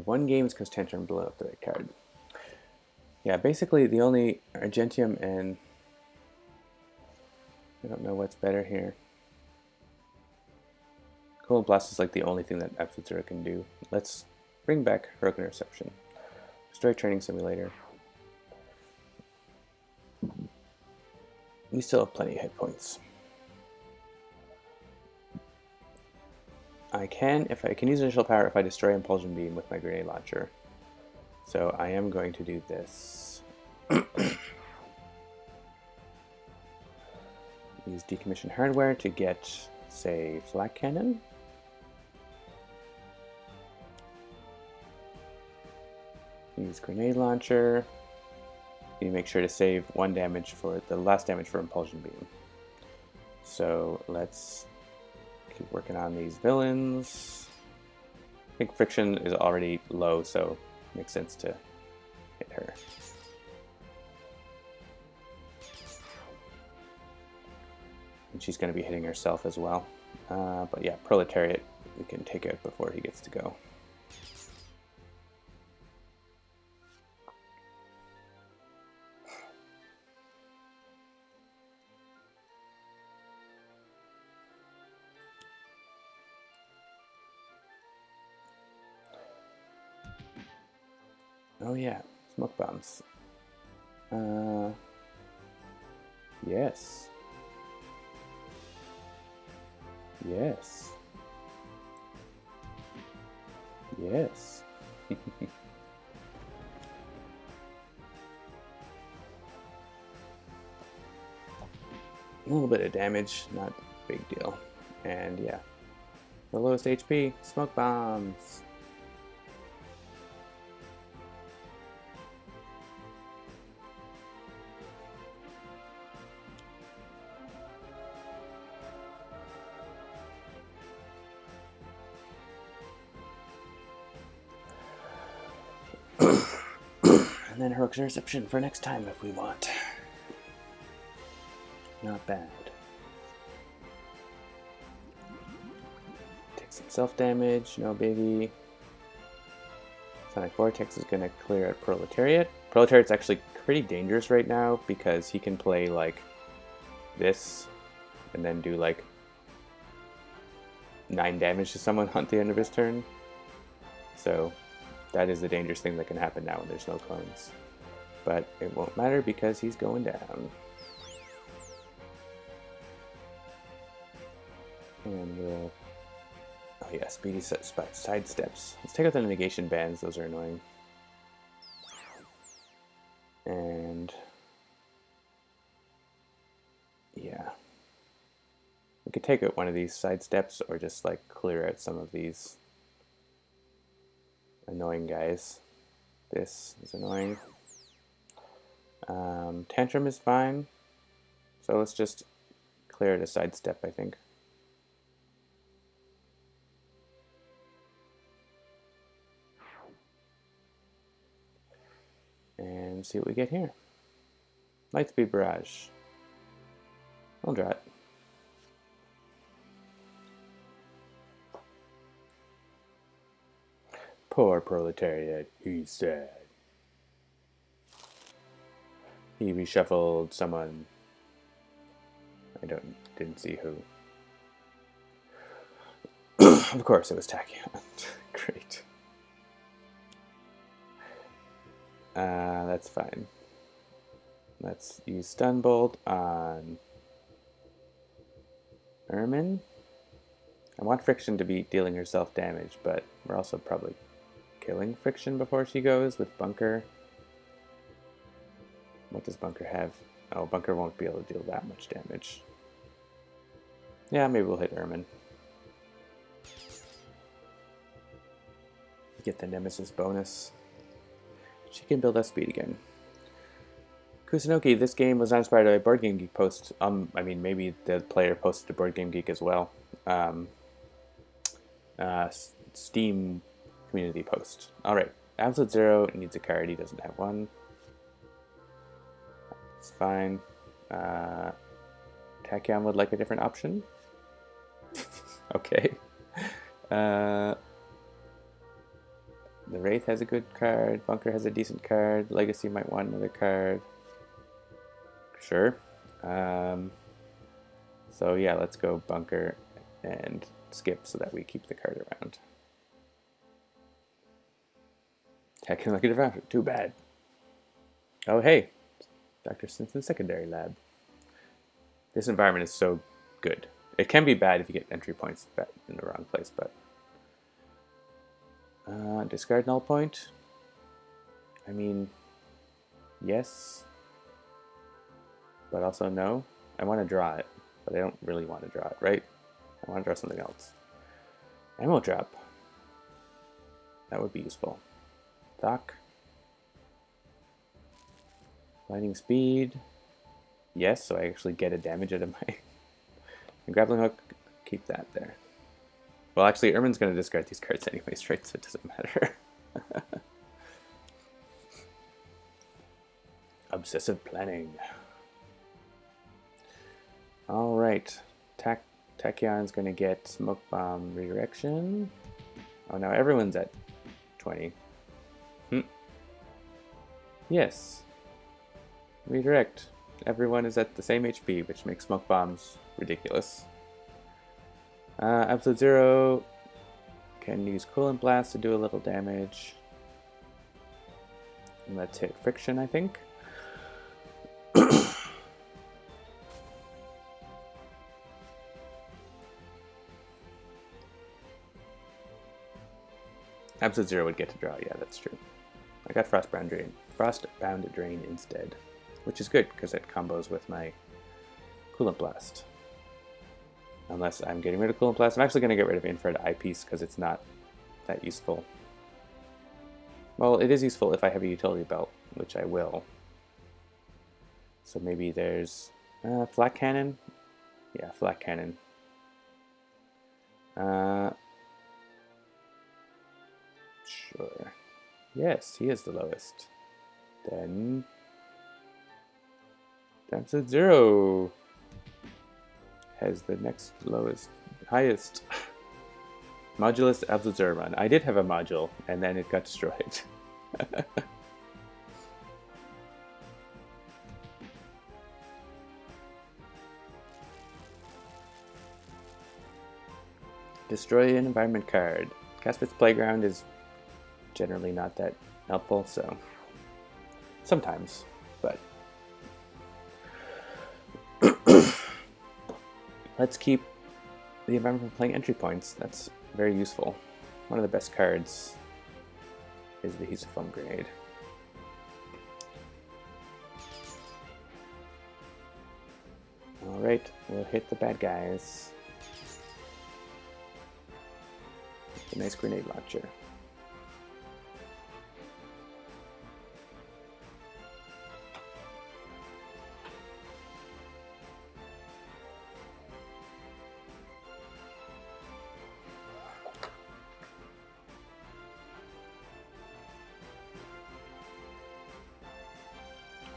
We won games because Tantrum blew up the right card. Yeah, basically the only Argentium and I don't know what's better here. Cold Blast is like the only thing that Absolute Zero can do. Let's bring back Heroic Interception. Destroy Training Simulator. We still have plenty of hit points. I can use initial power if I destroy Impulsion Beam with my grenade launcher. So I am going to do this. Use decommissioned hardware to get, say, Flak Cannon. Use grenade launcher. You make sure to save 1 damage for the last damage for Impulsion Beam. So let's keep working on these villains. I think friction is already low, so it makes sense to hit her. And she's going to be hitting herself as well. But yeah, Proletariat we can take out before he gets to go. Oh yeah, smoke bombs. Yes. Yes. Yes. A little bit of damage, not a big deal. And yeah, the lowest HP, smoke bombs. And then Heroic Interception for next time if we want. Not bad. Take some self-damage, no biggie. Sonic Vortex is going to clear out Proletariat. Proletariat's actually pretty dangerous right now because he can play like this and then do like 9 damage to someone at the end of his turn. So that is the dangerous thing that can happen now when there's no clones. But it won't matter because he's going down. And we'll... Oh yeah, speedy side steps. Let's take out the negation bands, those are annoying. And... yeah. We could take out one of these side steps or just like clear out some of these annoying guys. This is annoying. Tantrum is fine. So let's just clear it a sidestep, I think. And see what we get here. Lightspeed Barrage. I'll draw it. Poor Proletariat, he's sad. He reshuffled someone. I didn't see who. Of course it was Tachyon. Great. That's fine. Let's use Stun Bolt on Ermine. I want Friction to be dealing herself damage, but we're also probably killing Friction before she goes with Bunker. What does Bunker have? Oh, Bunker won't be able to deal that much damage. Yeah, maybe we'll hit Ermine. Get the Nemesis bonus. She can build up speed again. Kusunoki, this game was not inspired by a Board Game Geek post. I mean, maybe the player posted to Board Game Geek as well. Steam community post. Alright, Absolute Zero needs a card. He doesn't have one. It's fine. Tachyon would like a different option. The Wraith has a good card. Bunker has a decent card. Legacy might want another card. Sure. So yeah, let's go Bunker and skip so that we keep the card around. Tachyon like a devour. Too bad. Oh hey, Dr. Simpson's secondary lab. This environment is so good. It can be bad if you get entry points in the wrong place, but discard null point. I mean, yes, but also no. I want to draw it, but I don't really want to draw it, right? I want to draw something else. Ammo drop. That would be useful. Dock. Lightning speed. Yes, so I actually get a damage out of my grappling hook. Keep that there. Well, actually, Ermine's going to discard these cards anyways, right? So it doesn't matter. Obsessive planning. All right. Tachyon's going to get Smoke Bomb Redirection. Oh, now everyone's at 20. Yes. Redirect. Everyone is at the same HP, which makes Smoke Bombs ridiculous. Absolute Zero can use Coolant Blast to do a little damage. And let's hit Friction, I think. Absolute Zero would get to draw, yeah, that's true. I got Frostbound Drain instead, which is good because it combos with my Coolant Blast. Unless I'm getting rid of Coolant Blast. I'm actually going to get rid of Infrared Eyepiece because it's not that useful. Well, it is useful if I have a utility belt, which I will. So maybe there's Flak Cannon. Yeah, Flak Cannon. Sure. Yes, he is the lowest. Then Absolute Zero has the next highest. Modulus Absolute Zero run. I did have a module, and then it got destroyed. Destroy an environment card. Caspit's Playground is generally not that helpful, so sometimes, but let's keep the environment playing entry points. That's very useful. One of the best cards is the Adhesive Foam Grenade. Alright, we'll hit the bad guys. A nice grenade launcher.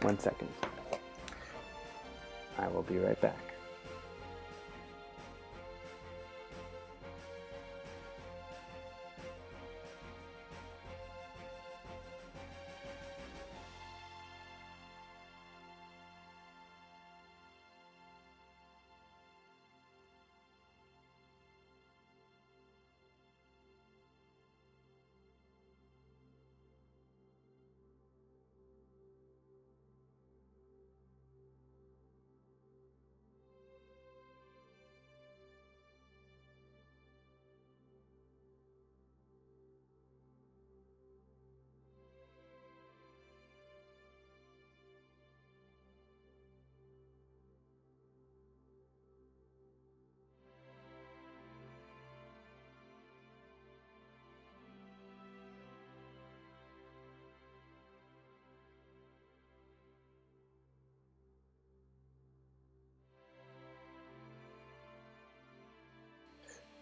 One second. I will be right back.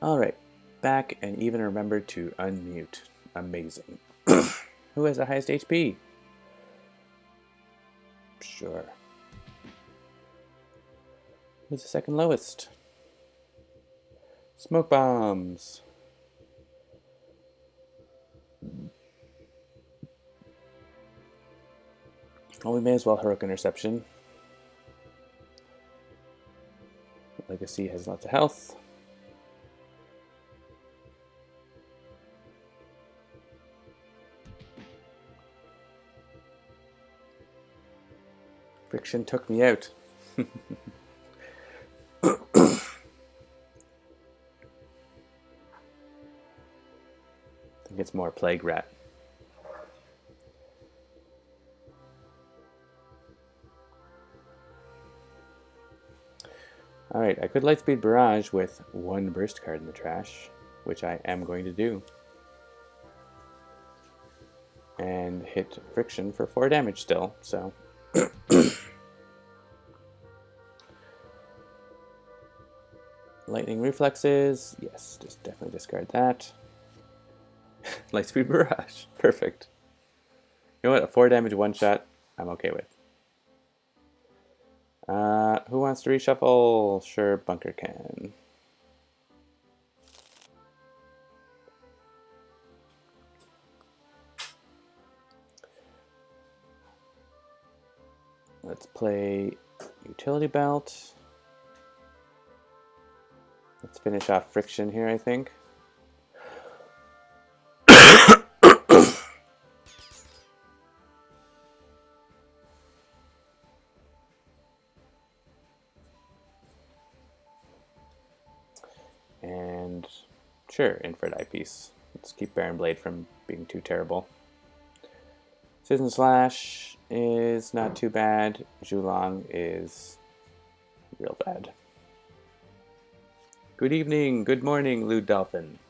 Alright, back and even remembered to unmute. Amazing. Who has the highest HP? Sure. Who's the second lowest? Smoke Bombs. Well, we may as well heroic interception. Legacy has lots of health. Friction took me out. I think it's more Plague Rat. Alright, I could Lightspeed Barrage with one burst card in the trash, which I am going to do. And hit Friction for 4 damage still, so... Lightning Reflexes, yes, just definitely discard that. Lightspeed Barrage, perfect. You know what, a 4 damage one shot, I'm okay with. Who wants to reshuffle? Sure, Bunker can. Let's play Utility Belt. Let's finish off Friction here, I think. And sure, Infrared Eyepiece. Let's keep Baron Blade from being too terrible. Citizen Slash is not too bad. Zhulong is real bad. Good evening, good morning, Lewd Dolphin.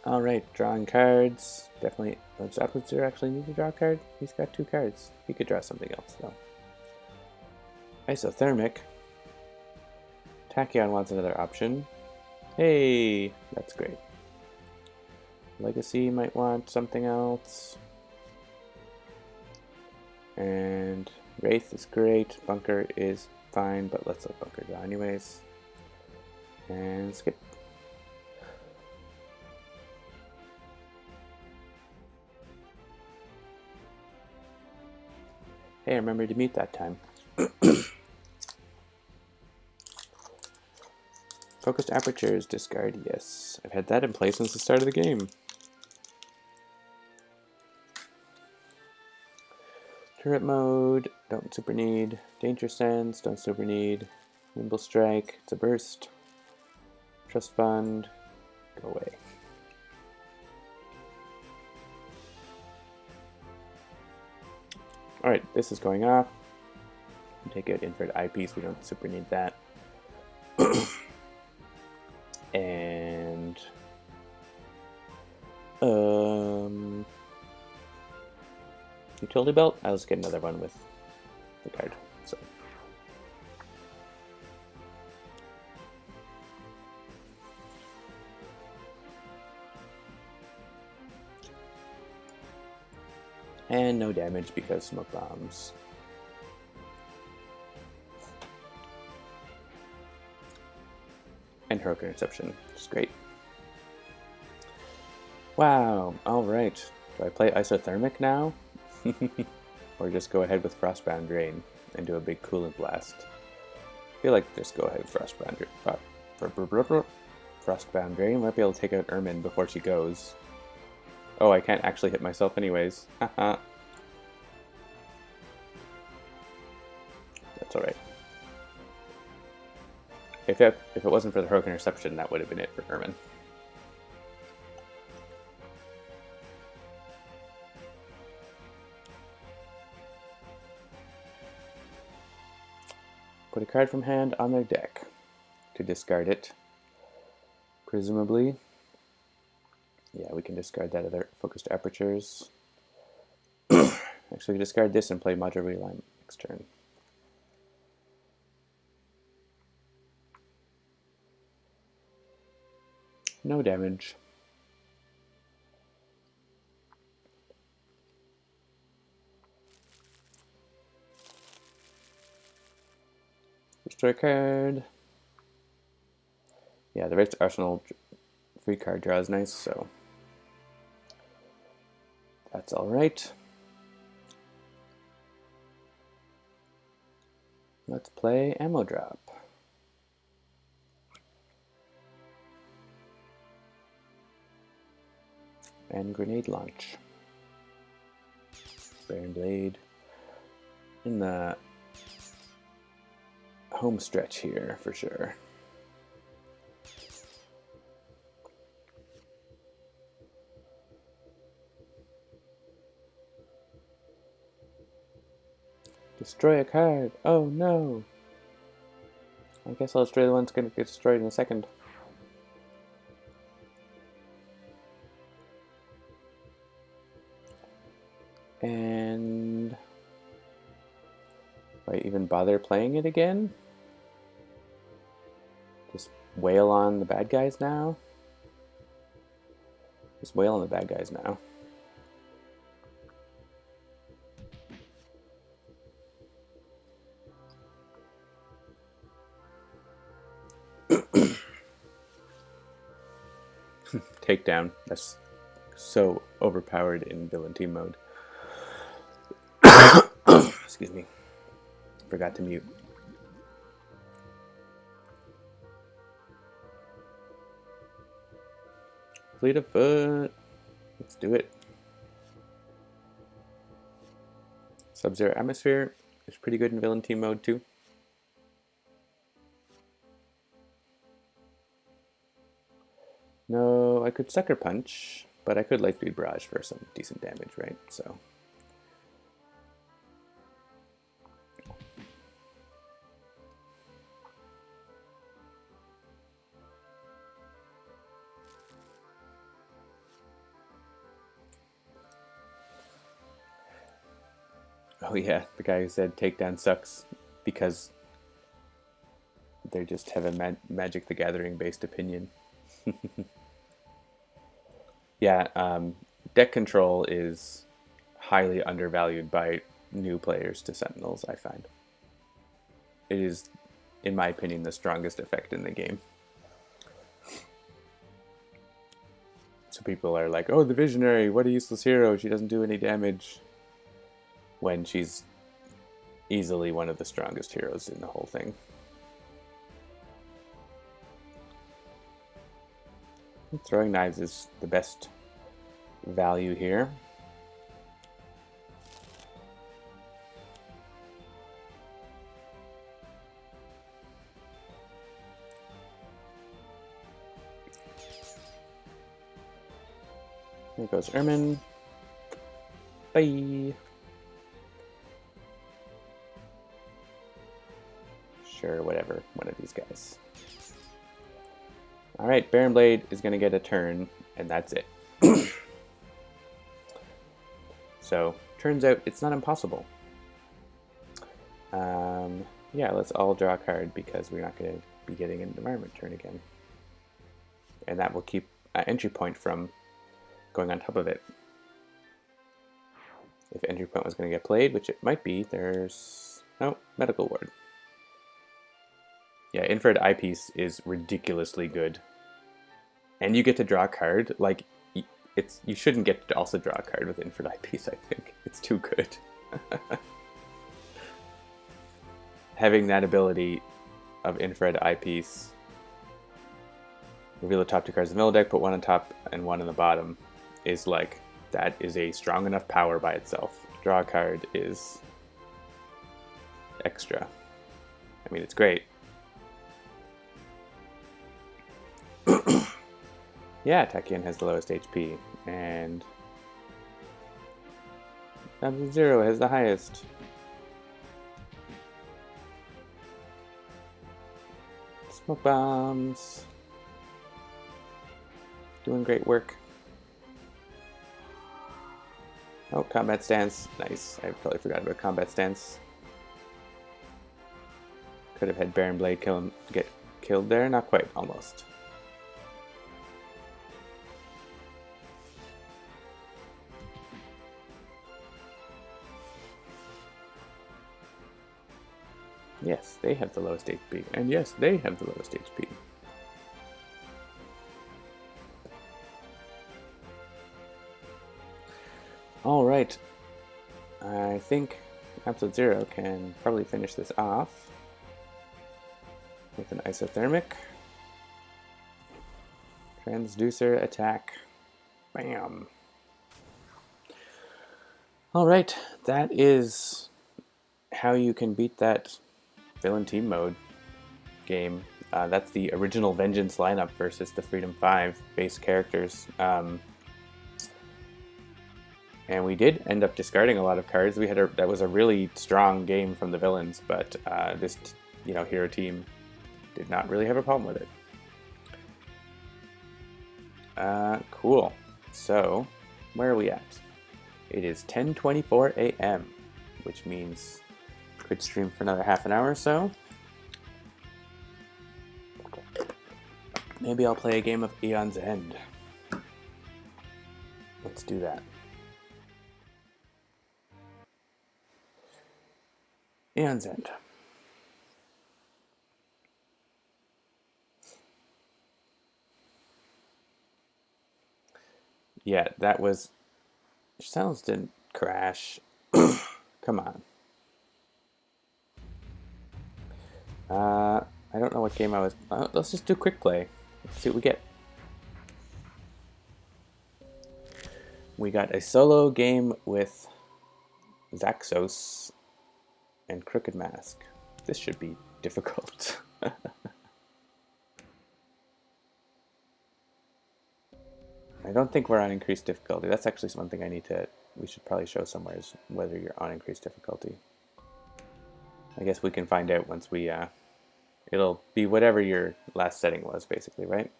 Alright, drawing cards. Definitely. Does Appletzer actually need to draw a card? He's got 2 cards. He could draw something else, though. Isothermic. Tachyon wants another option. Hey, that's great. Legacy might want something else. And Wraith is great. Bunker is fine, but let's let Bunker draw anyways. And skip. Hey, I remembered to mute that time. Focused Apertures, discard, yes. I've had that in place since the start of the game. Turret mode, don't super need. Danger Sense, don't super need. Nimble Strike, it's a burst. Trust Fund, go away. Alright, this is going off. Take out Infrared Eyepiece, we don't super need that. And Utility Belt, I'll just get another one with the card. So and no damage because Smoke Bombs. And Heroic Interception, which is great. Wow, alright. Do I play Isothermic now? Or just go ahead with Frostbound Drain and do a big Coolant Blast? I feel like just go ahead with Frostbound Drain. Might be able to take out Ermine before she goes. Oh, I can't actually hit myself anyways. Haha. That's alright. If it wasn't for the Heroic Interception, that would have been it for Ermine. Put a card from hand on their deck to discard it. Presumably. Yeah, we can discard that other Focused Apertures. Actually, discard this and play Modular Realignment next turn. No damage. Destroy a card. Yeah, the Wraith's Arsenal free card draw is nice, so that's alright. Let's play Ammo Drop. And Grenade Launch. Baron Blade. In the home stretch here, for sure. Destroy a card. Oh no. I guess I'll destroy the one that's going to get destroyed in a second. And do I even bother playing it again? Just wail on the bad guys now? Just wail on the bad guys now. Takedown. That's so overpowered in villain team mode. Excuse me. Forgot to mute. Fleet of Foot. Let's do it. Sub-Zero Atmosphere is pretty good in villain team mode too. No, I could Sucker Punch, but I could Lightspeed Barrage for some decent damage, right? So. Oh yeah, the guy who said takedown sucks because they just have a Magic the Gathering based opinion. Yeah, deck control is highly undervalued by new players to Sentinels, I find. It is, in my opinion, the strongest effect in the game. So people are like, oh, the Visionary, what a useless hero, she doesn't do any damage. When she's easily one of the strongest heroes in the whole thing. Throwing Knives is the best value here. Here goes Ermine. Bye. Sure, whatever. One of these guys. Alright, Baron Blade is going to get a turn, and that's it. So, turns out it's not impossible. Yeah, let's all draw a card because we're not going to be getting an environment turn again. And that will keep an entry point from going on top of it. If entry point was going to get played, which it might be, there's... no, Medical Ward. Yeah, Infrared Eyepiece is ridiculously good. And you get to draw a card. Like, you shouldn't get to also draw a card with Infrared Eyepiece, I think. It's too good. Having that ability of Infrared Eyepiece, reveal the top two cards in the middle deck, put one on top and one on the bottom, is like, that is a strong enough power by itself. Draw a card is extra. I mean, it's great. Yeah, Tachyon has the lowest HP, and Sub-Zero has the highest. Smoke Bombs. Doing great work. Oh, Combat Stance. Nice. I totally forgot about Combat Stance. Could have had Baron Blade get killed there. Not quite. Almost. Yes, they have the lowest HP. And yes, they have the lowest HP. Alright. I think Absolute Zero can probably finish this off with an isothermic. Transducer attack. Bam. Alright, that is how you can beat that villain team mode game. That's the original Vengeance lineup versus the Freedom 5 base characters. And we did end up discarding a lot of cards. That was a really strong game from the villains, but this hero team did not really have a problem with it. Cool. So, where are we at? It is 10:24 a.m., which means I could stream for another half an hour or so. Maybe I'll play a game of Aeon's End. Let's do that. Aeon's End. Yeah, that was... Sentinels didn't crash. Come on. I don't know what game I was... let's just do quick play. Let's see what we get. We got a solo game with Xaxos and Crooked Mask. This should be difficult. I don't think we're on increased difficulty. That's actually one thing we should probably show somewhere, is whether you're on increased difficulty. I guess we can find out once we, it'll be whatever your last setting was, basically, right?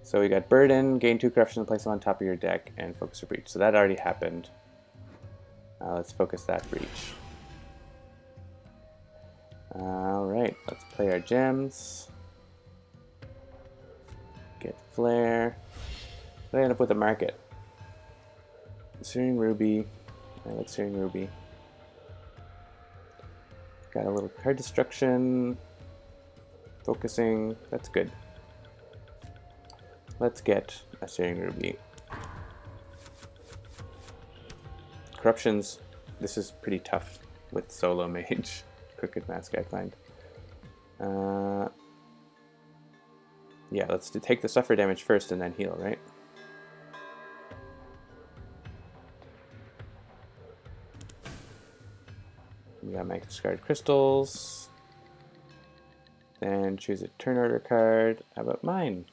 So we got Burden, gain 2 corruption, place them on top of your deck, and focus a breach. So that already happened. Let's focus that breach. Alright, let's play our gems. Get Flare. I end up with a market. Searing Ruby. I like Searing Ruby. Got a little card destruction. Focusing. That's good. Let's get a Searing Ruby. Corruptions. This is pretty tough with solo mage. Crooked Mask, I find. Yeah, let's take the suffer damage first and then heal, right? We got my discard crystals. Then choose a turn order card. How about mine?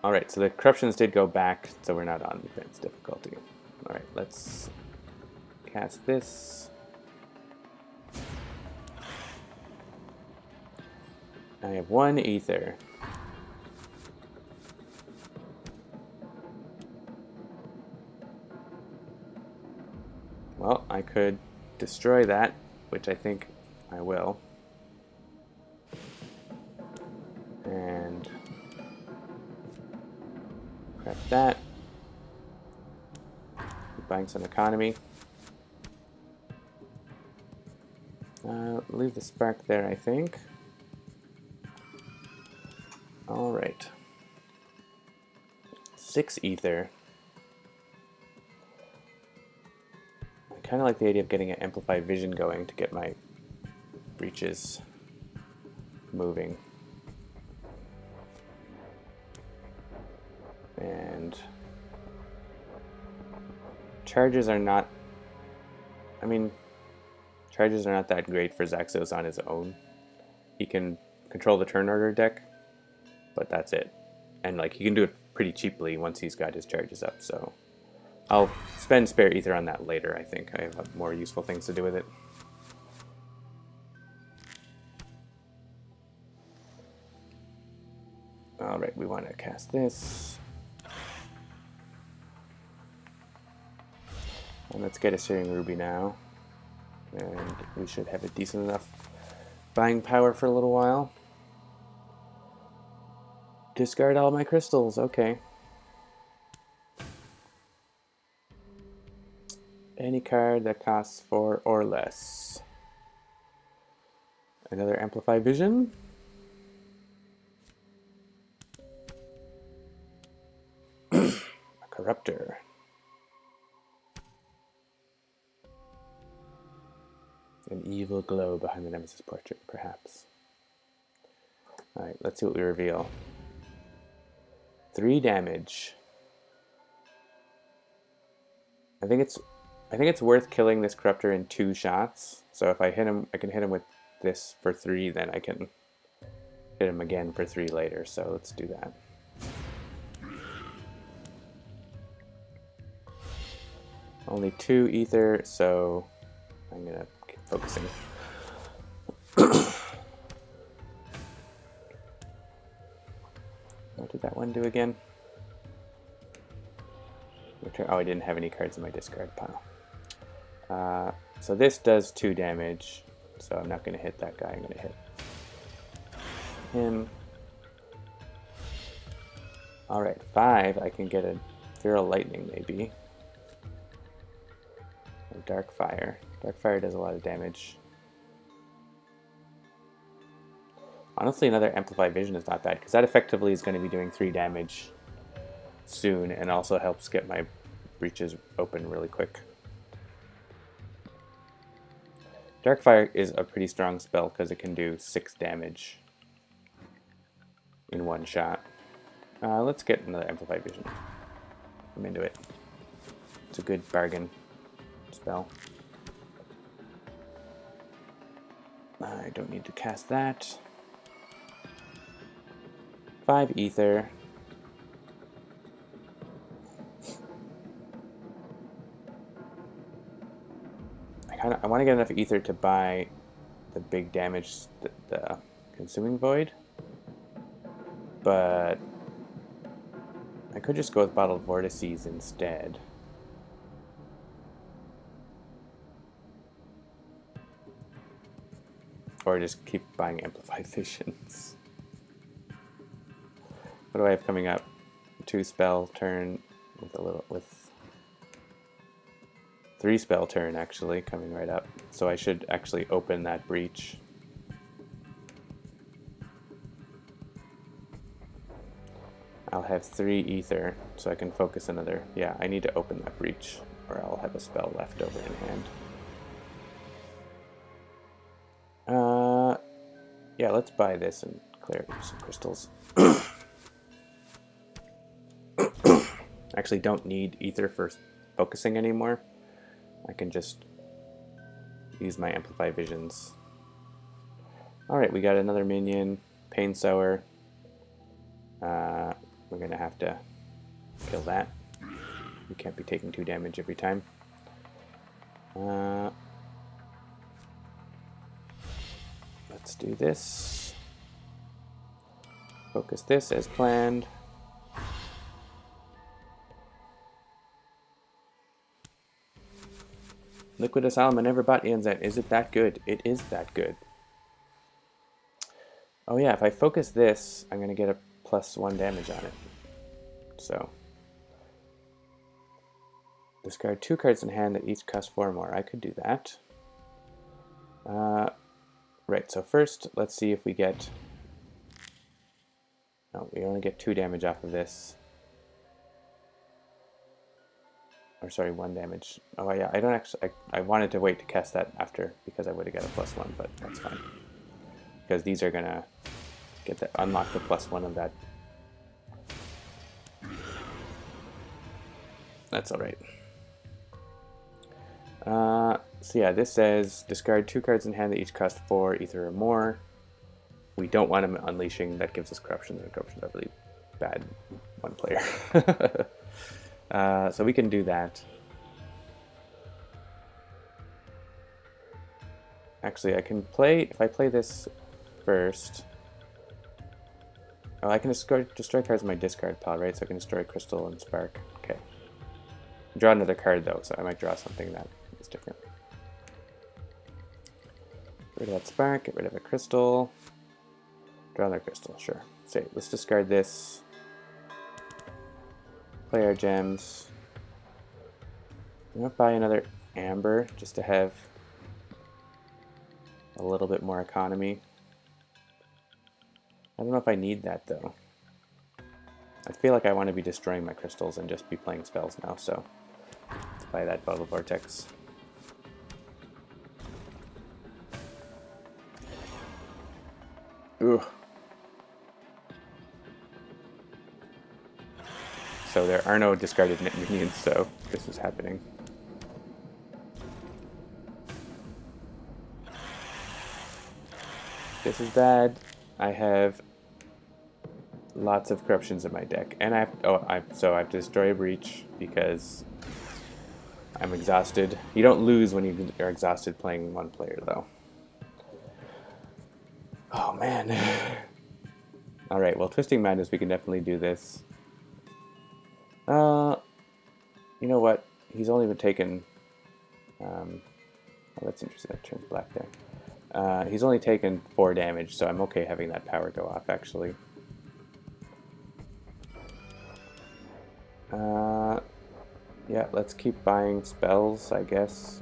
Alright, so the corruptions did go back, so we're not on advanced difficulty. Alright, let's cast this. I have 1 ether. Well, I could destroy that, which I think I will. And prep that. Buying some economy. Leave the spark there, I think. Alright. 6 ether. I kind of like the idea of getting an amplified vision going to get my breaches moving. And charges are not... I mean, charges are not that great for Xaxos on his own. He can control the turn order deck, but that's it. And like, he can do it pretty cheaply once he's got his charges up, so I'll spend spare ether on that later, I think. I have more useful things to do with it. Alright, we want to cast this. And let's get a Searing Ruby now. And we should have a decent enough buying power for a little while. Discard all my crystals, okay. Any card that costs 4 or less. Another Amplify Vision. A Corruptor. An evil glow behind the Nemesis portrait, perhaps. Alright, let's see what we reveal. 3 damage. I think it's worth killing this Corruptor in 2 shots. So if I hit him, I can hit him with this for 3, then I can hit him again for 3 later. So let's do that. Only 2 ether, so I'm gonna keep focusing. What did that one do again? Oh, I didn't have any cards in my discard pile. So this does 2 damage, so I'm not going to hit that guy. I'm going to hit him. Alright, 5. I can get a Feral Lightning, maybe. Or Dark Fire. Dark Fire does a lot of damage. Honestly, another Amplify Vision is not bad, because that effectively is going to be doing 3 damage soon, and also helps get my breaches open really quick. Darkfire is a pretty strong spell because it can do 6 damage in 1 shot. Let's get another Amplify Vision. I'm into it. It's a good bargain spell. I don't need to cast that. 5 ether. I want to get enough ether to buy the big damage, the Consuming Void, but I could just go with Bottled Vortices instead. Or just keep buying Amplified Visions. What do I have coming up? 2 spell turn with 3 spell turn actually coming right up. So I should actually open that breach. I'll have 3 ether, so I can focus another. Yeah, I need to open that breach, or I'll have a spell left over in hand. Yeah, let's buy this and clear some crystals. Actually, don't need ether for focusing anymore. I can just use my Amplify Visions. Alright, we got another minion, Pain Sower. We're going to have to kill that. We can't be taking 2 damage every time. Let's do this. Focus this as planned. Liquid Asylum, I never bought Aeon's End. Is it that good? It is that good. Oh yeah, if I focus this, I'm going to get a +1 damage on it. So, discard 2 cards in hand that each cost 4 more. I could do that. Right, so first, let's see if we get... No, we only get 2 damage off of this. Or sorry, 1 damage. Oh yeah, I don't actually... I wanted to wait to cast that after, because I would have got a +1, but that's fine. Because these are going to get the, unlock the +1 of that. That's alright. So yeah, this says discard 2 cards in hand that each cost 4 ether or more. We don't want him unleashing. That gives us corruptions, and corruptions are really bad one player. So we can do that. Actually, I can play, if I play this first. Oh, I can destroy cards in my discard pile, right? So I can destroy Crystal and Spark. Okay. Draw another card though, so I might draw something that is different. Get rid of that Spark, get rid of a Crystal. Draw another Crystal, sure. So let's discard this. Play our gems. I'm gonna buy another amber just to have a little bit more economy. I don't know if I need that though. I feel like I want to be destroying my crystals and just be playing spells now, so let's buy that Bubble Vortex. Ooh. So there are no discarded minions, so this is happening. This is bad. I have lots of corruptions in my deck, and so I have to destroy a breach because I'm exhausted. You don't lose when you are exhausted playing one player, though. Oh man. All right. Well, Twisting Madness, we can definitely do this. You know what? He's only been taken. Oh, that's interesting. That turns black there. He's only taken 4 damage, so I'm okay having that power go off, actually. Yeah, let's keep buying spells, I guess.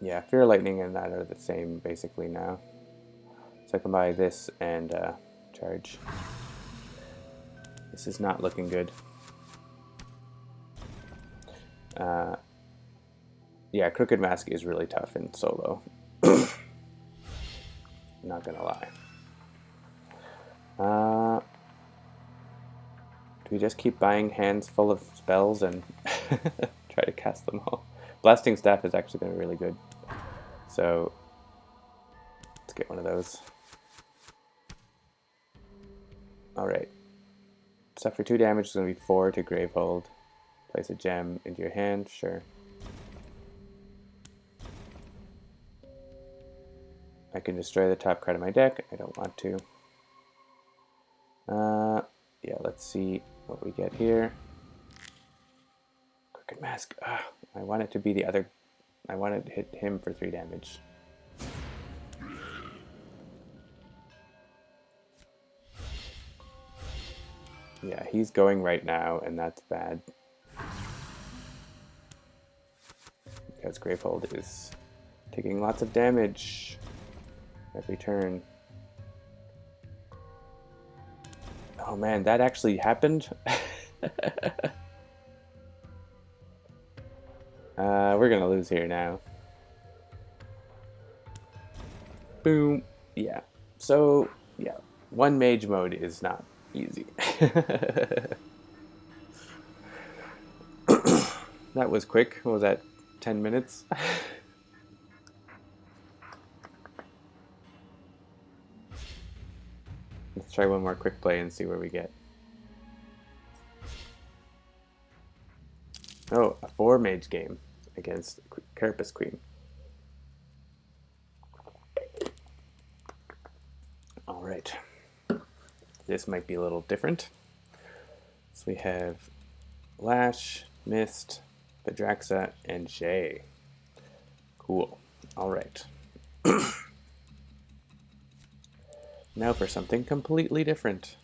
Yeah, Fear Lightning and that are the same, basically, now. So I can buy this and charge. This is not looking good. Yeah, Crooked Mask is really tough in solo. Not gonna lie. Do we just keep buying hands full of spells and try to cast them all? Blasting Staff is actually going to be really good. So let's get one of those. Alright. Suffer 2 damage is going to be 4 to Gravehold. Place a gem into your hand, sure. I can destroy the top card of my deck. I don't want to. Yeah, let's see what we get here. Crooked Mask. I want it to be the other. I want to hit him for 3 damage. Yeah, he's going right now, and that's bad. Because Gravehold is taking lots of damage every turn. Oh man, that actually happened? We're gonna lose here now. Boom. Yeah. So, yeah. 1 mage mode is not easy. That was quick. What was that? 10 minutes? Let's try one more quick play and see where we get. Oh, a 4 mage game against Carapace Queen. Alright. This might be a little different. So we have Lash, Mist, Phaedraxa, and Jay. Cool. Alright. Now for something completely different.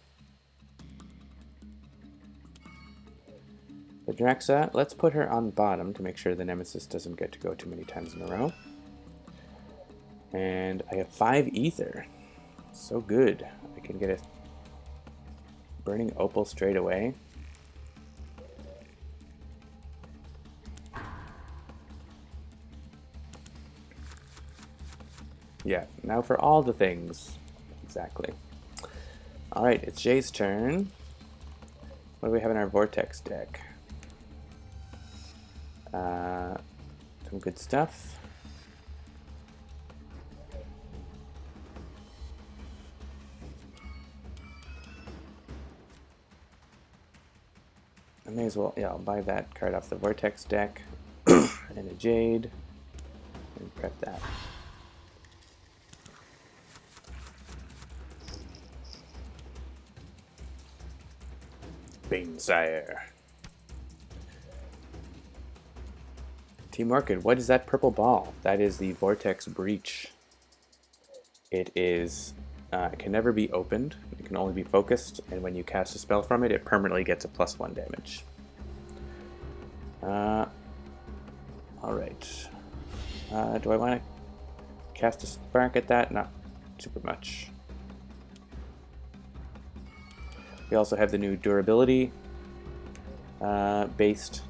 Phaedraxa, let's put her on bottom to make sure the Nemesis doesn't get to go too many times in a row. And I have 5 Ether. So good. I can get a Burning Opal straight away. Yeah, now for all the things. Exactly. Alright, it's Jay's turn. What do we have in our Vortex deck? Some good stuff. I may as well, yeah, I'll buy that card off the Vortex deck. And a Jade. And prep that. Sire. Team Orchid, what is that purple ball? That is the Vortex Breach. It is It can never be opened. It can only be focused, and when you cast a spell from it, it permanently gets a +1 damage. Alright. Do I want to cast a spark at that? Not super much. We also have the new durability based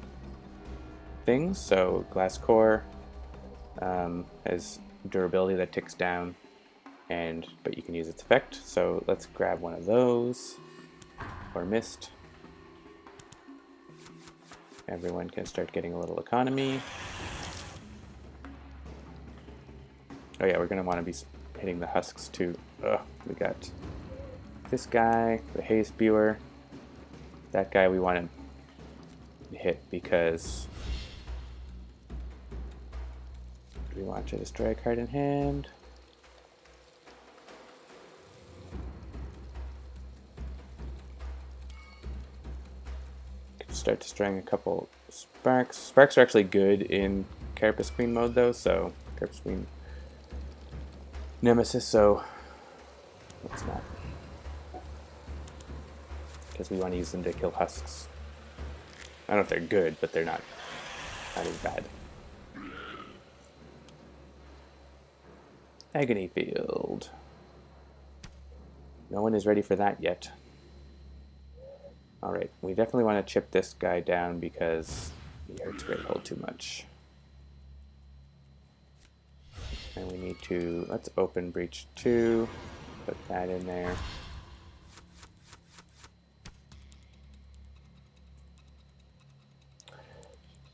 things. So glass core has durability that ticks down, but you can use its effect. So let's grab one of those, or mist. Everyone can start getting a little economy. Oh yeah, we're going to want to be hitting the husks too. We got this guy, the haze spewer. That guy we want to hit because we want to destroy a card in hand. Start destroying a couple sparks. Sparks are actually good in Carapace Queen mode though, so Carapace Queen Nemesis, so let's not. Because we want to use them to kill husks. I don't know if they're good, but they're not as bad. Agony Field. No one is ready for that yet. Alright, we definitely want to chip this guy down because he hurts Great Hold too much. And we need to, let's open Breach 2, put that in there.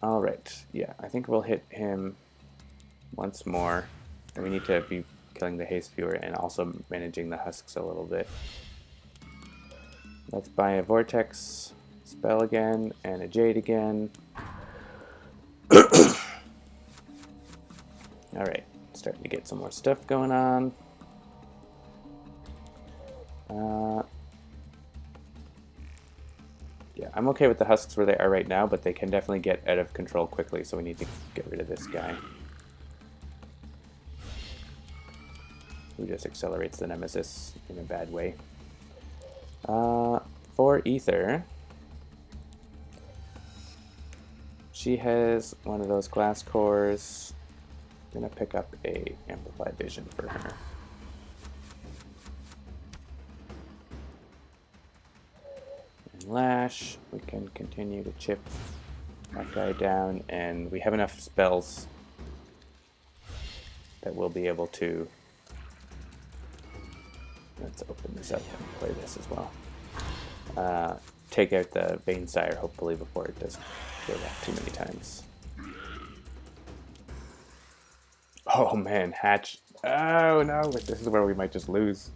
Alright, yeah, I think we'll hit him once more. And we need to be killing the haze spewer and also managing the husks a little bit. Let's buy a Vortex spell again, and a Jade again. Alright, starting to get some more stuff going on. Yeah, I'm okay with the husks where they are right now, but they can definitely get out of control quickly, so we need to get rid of this guy. Who just accelerates the Nemesis in a bad way. For Ether, she has one of those glass cores. I'm gonna pick up a Amplified Vision for her. And Lash, we can continue to chip that guy down, and we have enough spells that we'll be able to. Let's open this up and play this as well. Take out the Banesire, hopefully, before it does go off too many times. Oh man, Hatch. Oh no, this is where we might just lose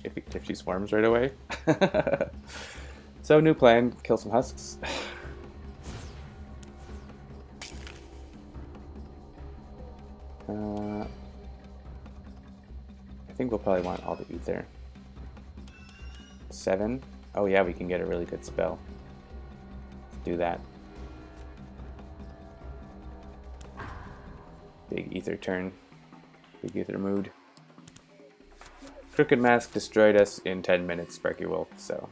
if she swarms right away. So, new plan, kill some husks. I think we'll probably want all the Ether. 7. Oh yeah, we can get a really good spell. Let's do that. Big Ether turn. Big Ether mood. Crooked Mask destroyed us in 10 minutes, Sparky Wolf, so.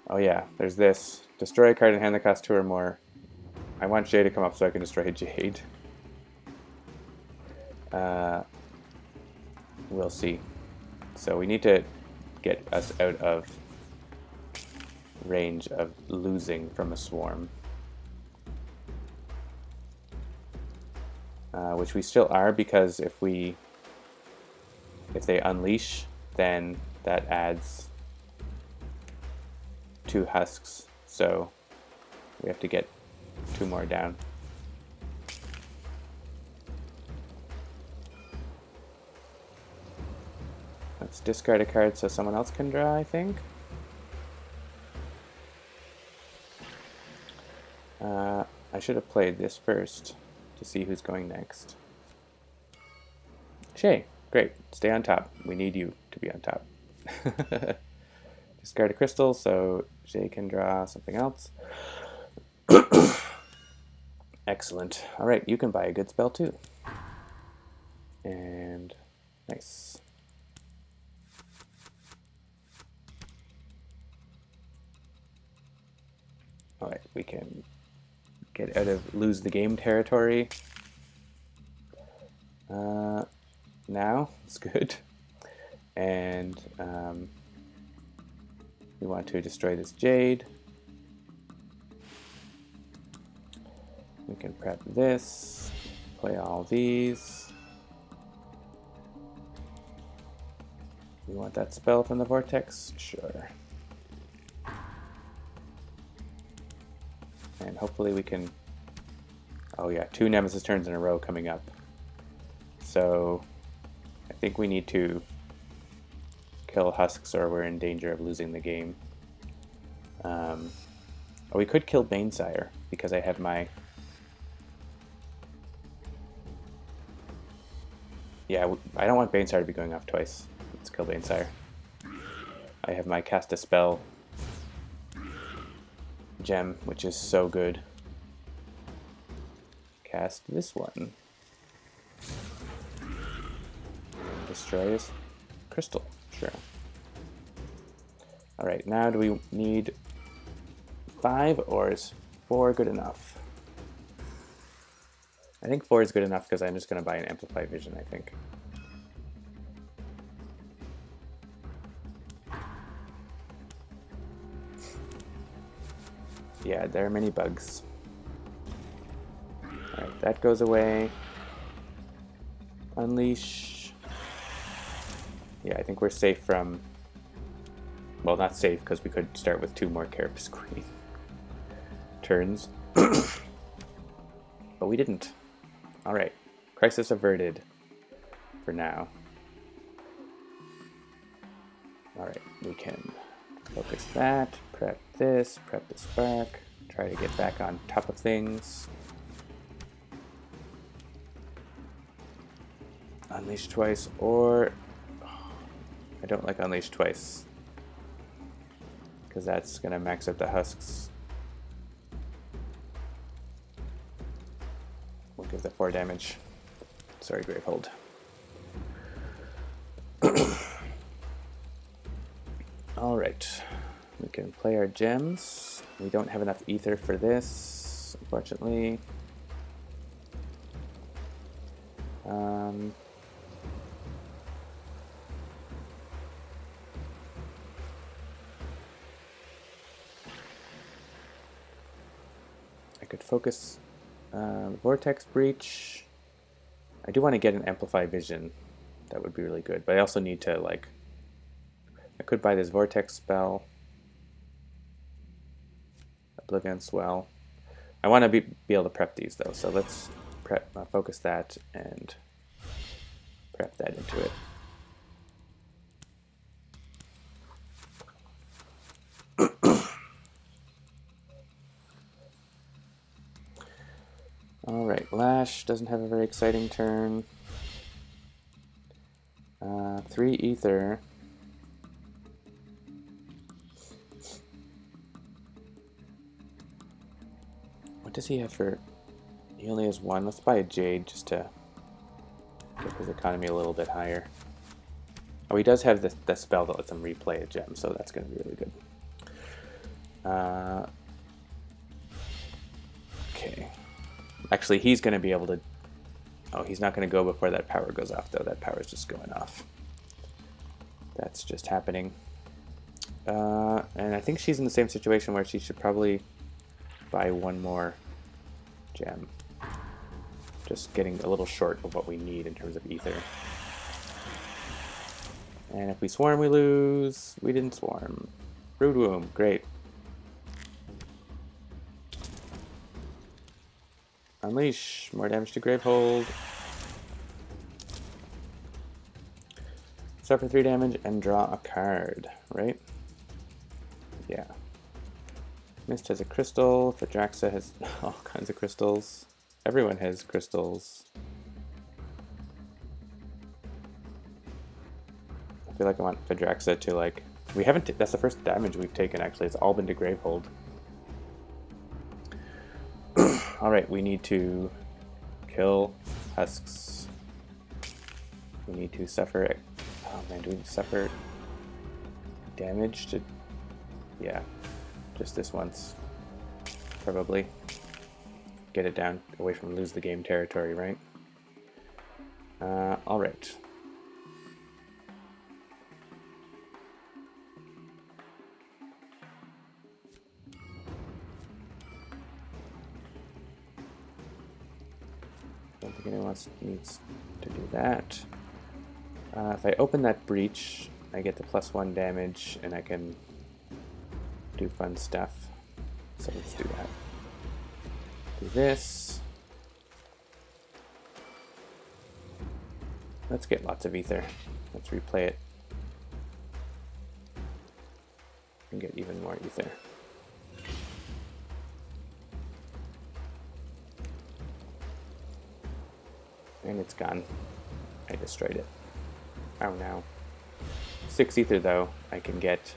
Oh yeah, there's this. Destroy a card in hand that costs 2 or more. I want Jade to come up so I can destroy Jade. We'll see. So we need to get us out of range of losing from a swarm. Which we still are, because if they unleash, then that adds 2 husks, so we have to get 2 more down. Let's discard a card so someone else can draw, I think. I should have played this first to see who's going next. Shay, great. Stay on top. We need you to be on top. Discard a crystal so Shay can draw something else. Excellent. Alright, you can buy a good spell too. And nice. Alright, we can get out of lose the game territory. Now, it's good. And we want to destroy this Jade. We can prep this, play all these. We want that spell from the Vortex? Sure. And hopefully we can... Oh yeah, 2 Nemesis turns in a row coming up. So I think we need to kill Husks or we're in danger of losing the game. Or we could kill Banesire because I have my... Yeah, I don't want Banesire to be going off twice. Let's kill Banesire. I have my Cast a Spell gem, which is so good. Cast this one. Destroy this crystal. Sure. Alright, now do we need 5 or is 4 good enough? I think 4 is good enough because I'm just going to buy an Amplify Vision, I think. Yeah, there are many bugs. Alright, that goes away. Unleash. Yeah, I think we're safe from... Well, not safe, because we could start with 2 more Carapace Queen turns. But we didn't. Alright, crisis averted for now. Alright, we can focus that, prep the spark, try to get back on top of things. Unleash twice, or... I don't like Unleash twice, because that's going to max out the Husks. We'll give that 4 damage. Sorry, Gravehold. Alright, we can play our gems. We don't have enough ether for this, unfortunately. I could focus Vortex Breach. I do want to get an Amplify Vision. That would be really good, but I also need to, like, I could buy this Vortex spell. Oblivion Swell. I want to be able to prep these though, so let's prep, focus that and prep that into it. Alright, Lash doesn't have a very exciting turn. 3 ether. What does he have for... He only has 1. Let's buy a Jade just to get his economy a little bit higher. Oh, he does have the spell that lets him replay a gem, so that's going to be really good. Okay. Actually, he's going to be able to... Oh, he's not going to go before that power goes off, though. That power is just going off. That's just happening. And I think she's in the same situation where she should probably buy 1 more gem. Just getting a little short of what we need in terms of ether. And if we swarm, we lose. We didn't swarm. Brood Womb, great. Unleash, more damage to Gravehold. Suffer 3 damage and draw a card, right? Yeah. Mist has a crystal. Phaedraxa has all kinds of crystals. Everyone has crystals. I feel like I want Phaedraxa to, like... We haven't... That's the first damage we've taken, actually. It's all been to Gravehold. Alright, we need to kill Husks. We need to suffer... Oh man, do we suffer damage to... Yeah, just this once. probably. Get it down away from lose the game territory, right? Alright. Don't think anyone else needs to do that. If I open that breach, I get the +1 damage, and I can do fun stuff. So let's do that. Do this. Let's get lots of ether. Let's replay it. And get even more ether. And it's gone. I destroyed it. Oh no. 6 ether though. I can get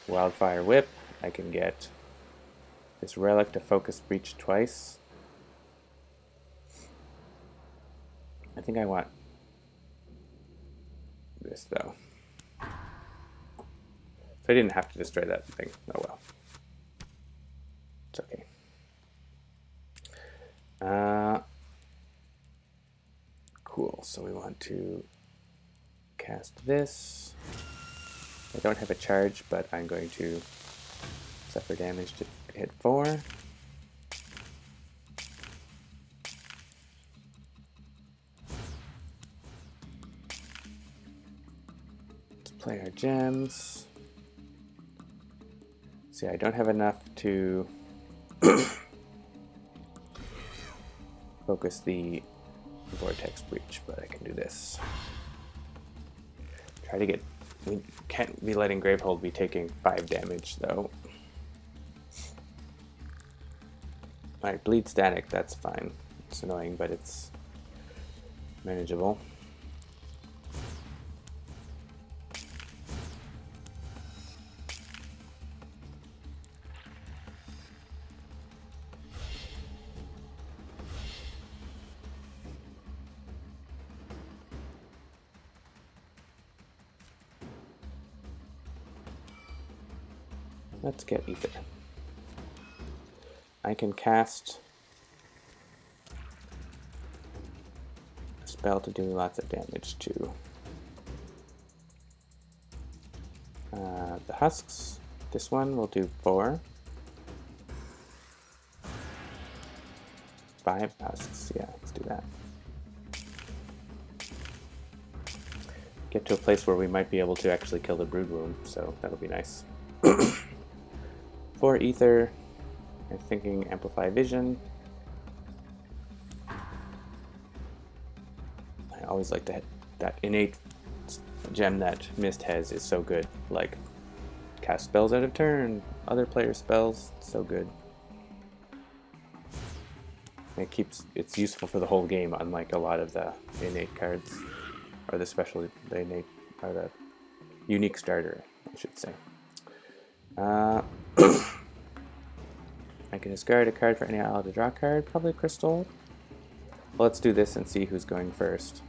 Wildfire Whip. I can get this relic to focus breach twice. I think I want this though. So I didn't have to destroy that thing. Oh well. It's okay. Cool. So we want to cast this. I don't have a charge, but I'm going to suffer damage to hit 4. Let's play our gems. See, I don't have enough to focus the Vortex Breach, but I can do this. Try to get... We can't be letting Gravehold be taking 5 damage, though. Alright, Bleed Static, that's fine. It's annoying, but it's manageable. Let's get ether. I can cast a spell to do lots of damage to the husks. This one will do 4. 5 husks, yeah, let's do that. Get to a place where we might be able to actually kill the brood womb, so that'll be nice. 4 ether. I'm thinking Amplify Vision. I always like to hit that innate gem that Mist has is so good. Like, cast spells out of turn, other player spells, so good. It's useful for the whole game, unlike a lot of the innate cards, or the innate, or the unique starter, I should say. I can discard a card for any ally to draw a card, probably Crystal. Well, let's do this and see who's going first.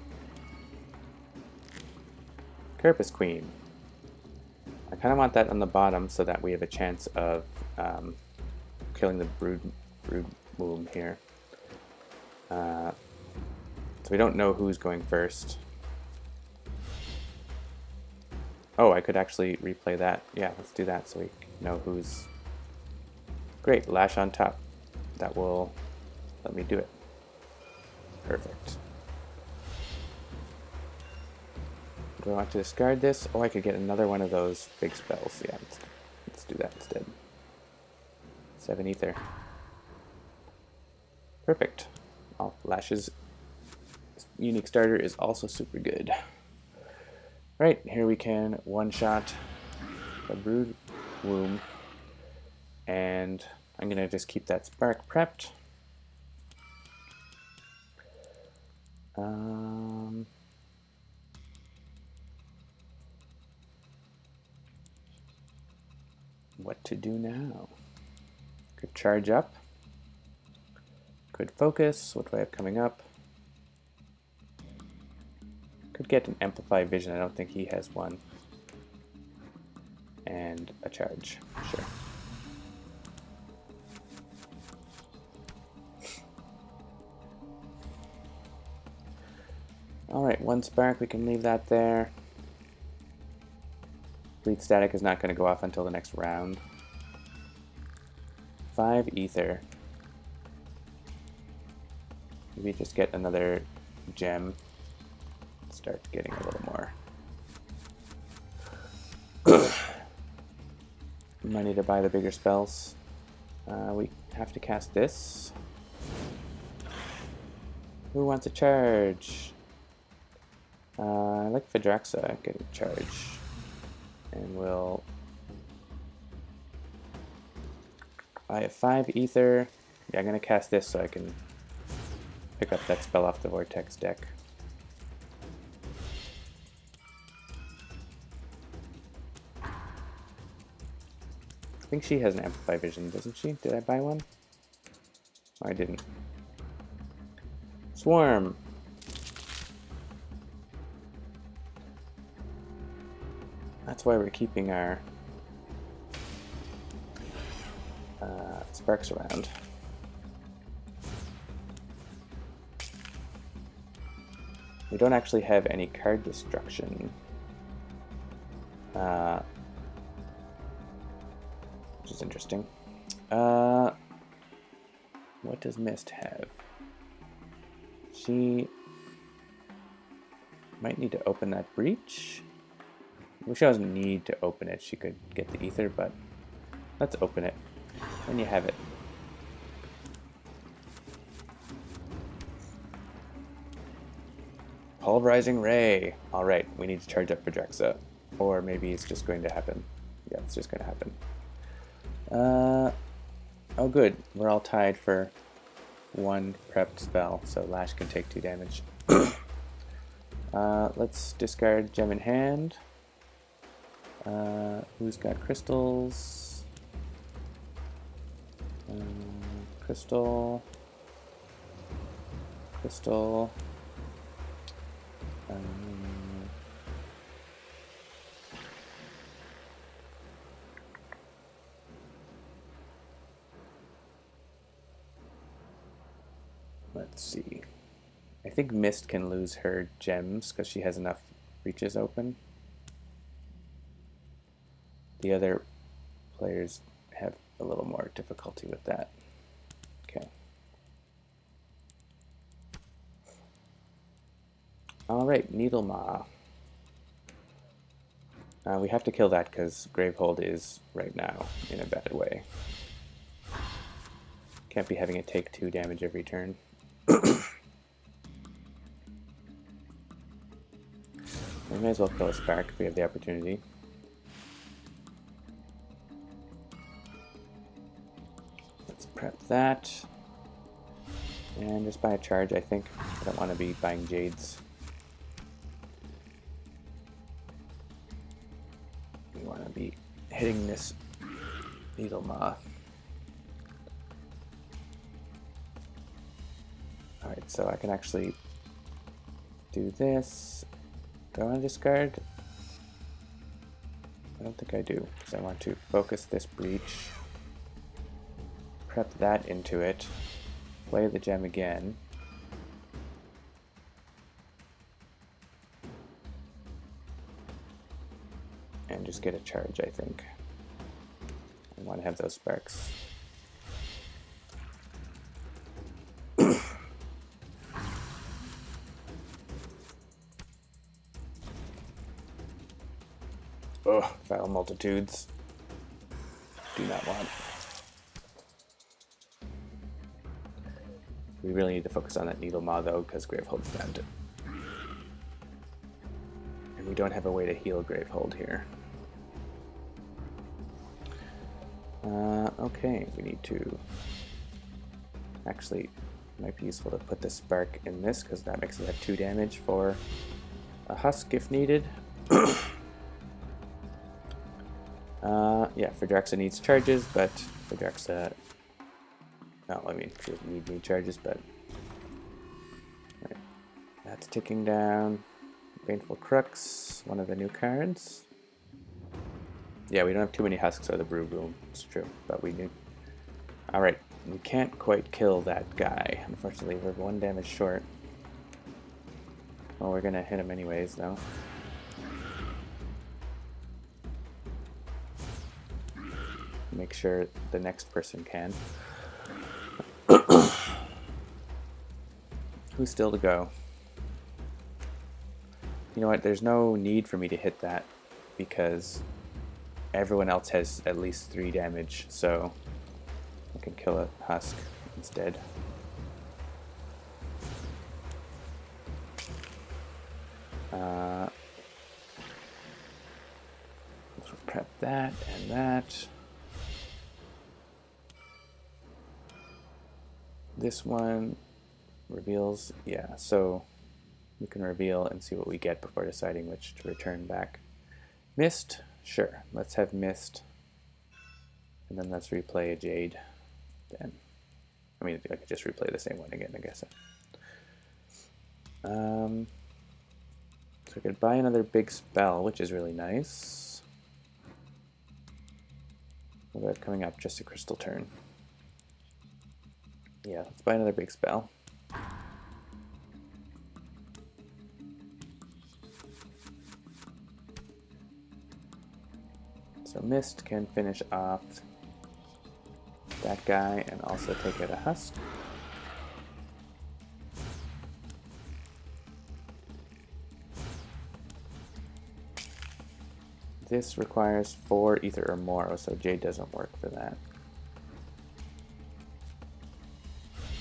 Carapace Queen. I kind of want that on the bottom so that we have a chance of killing the brood womb here. So we don't know who's going first. Oh, I could actually replay that. Yeah, let's do that so we know who's... Great, Lash on top. That will let me do it. Perfect. Do I want to discard this? Oh, I could get another one of those big spells. Yeah, let's do that instead. 7 ether. Perfect. Oh, Lash's unique starter is also super good. Right, here we can one-shot the brood womb. And I'm going to just keep that spark prepped. What to do now? Could charge up. Could focus. What do I have coming up? Could get an Amplify Vision. I don't think he has one. And a charge. Sure. Alright, 1 spark, we can leave that there. Bleed static is not going to go off until the next round. 5 ether. Maybe just get another gem. Start getting a little more money to buy the bigger spells. We have to cast this. Who wants a charge? I like Phaedraxa getting charge. And we'll... I have 5 ether. Yeah, I'm going to cast this so I can pick up that spell off the Vortex deck. I think she has an Amplify Vision, doesn't she? Did I buy one? Oh, I didn't. Swarm! That's why we're keeping our sparks around. We don't actually have any card destruction. Which is interesting. What does Mist have? She might need to open that breach. Well, she doesn't need to open it. She could get the ether, but let's open it. Then you have it. Pulverizing Ray. Alright, we need to charge up Phaedraxa. Or maybe it's just going to happen. Yeah, it's just going to happen. Oh good. We're all tied for 1 prepped spell, so Lash can take 2 damage. Let's discard Gem in Hand. Who's got crystals? Crystal. Crystal. Let's see. I think Mist can lose her gems because she has enough reaches open. The other players have a little more difficulty with that. Okay. Alright, Needlemaw. We have to kill that because Gravehold is right now in a bad way. Can't be having it take 2 damage every turn. We may as well kill a Spark if we have the opportunity. Let's prep that. And just buy a charge, I think. I don't want to be buying Jades. We want to be hitting this Needlemaw. Alright, so I can actually do this. Do I want to discard? I don't think I do, because I want to focus this breach, prep that into it, play the gem again, and just get a charge, I think. I want to have those sparks. Oh, foul multitudes. Do not want. We really need to focus on that Needlemaw though, because Gravehold's down. And we don't have a way to heal Gravehold here. Okay, we need to... Actually, it might be useful to put the Spark in this, because that makes it have 2 damage for a Husk if needed. Yeah, Phaedraxa needs charges, but Phaedraxa... No, I mean, she doesn't need any charges, but... Right. That's ticking down. Baneful Crux, one of the new cards. Yeah, we don't have too many Husks or the Brew Room, it's true, but we do. Alright, we can't quite kill that guy. Unfortunately, we're 1 damage short. Well, we're gonna hit him anyways, though. Make sure the next person can. Who's still to go? You know what? There's no need for me to hit that because everyone else has at least 3 damage, so I can kill a husk instead. Let's prep that and that. This one reveals, yeah, so we can reveal and see what we get before deciding which to return back. Mist? Sure, let's have Mist. And then let's replay a Jade. Then, I mean, I could just replay the same one again, I guess. So I could buy another big spell, which is really nice. What about coming up? Just a crystal turn. Yeah, let's buy another big spell. So Mist can finish off that guy and also take out a husk. This requires 4 ether or more, so Jade doesn't work for that.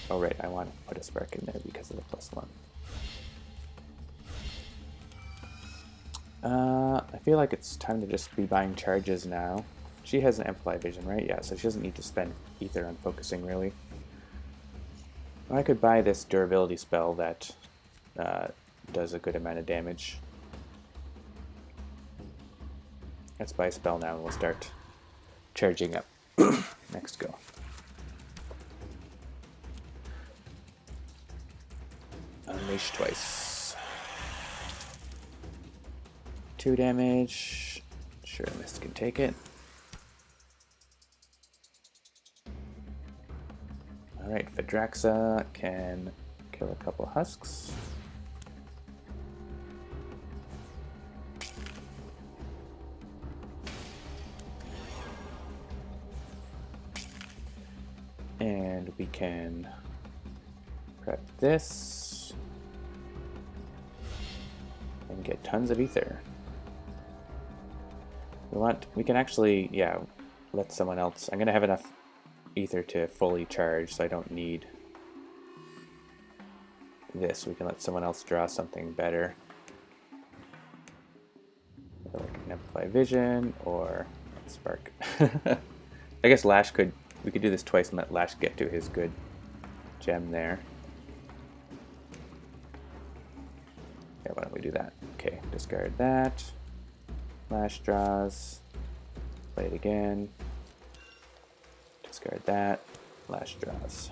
Oh right, I want to put a spark in there because of the +1. I feel like it's time to just be buying charges now. She has an Amplify Vision, right? Yeah, so she doesn't need to spend ether on focusing, really. I could buy this durability spell that does a good amount of damage. Let's buy a spell now and we'll start charging up. Next go. Unleash twice. 2 damage. Sure, Mist can take it. Alright, Phaedraxa can kill a couple husks. And we can prep this and get tons of ether. We can actually, yeah, let someone else. I'm gonna have enough ether to fully charge, so I don't need this. We can let someone else draw something better, like an Amplify Vision or Spark. I guess Lash could. We could do this twice and let Lash get to his good gem there. Yeah, why don't we do that? Okay, discard that. Lash draws. Play it again. Discard that. Lash draws.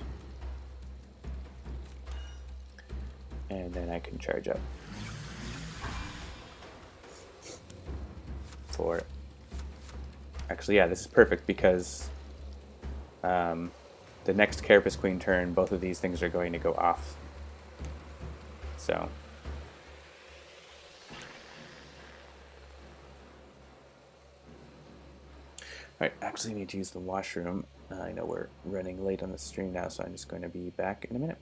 And then I can charge up. For. Actually, yeah, this is perfect because the next Carapace Queen turn, both of these things are going to go off. So. Alright, actually need to use the washroom. I know we're running late on the stream now, so I'm just going to be back in a minute.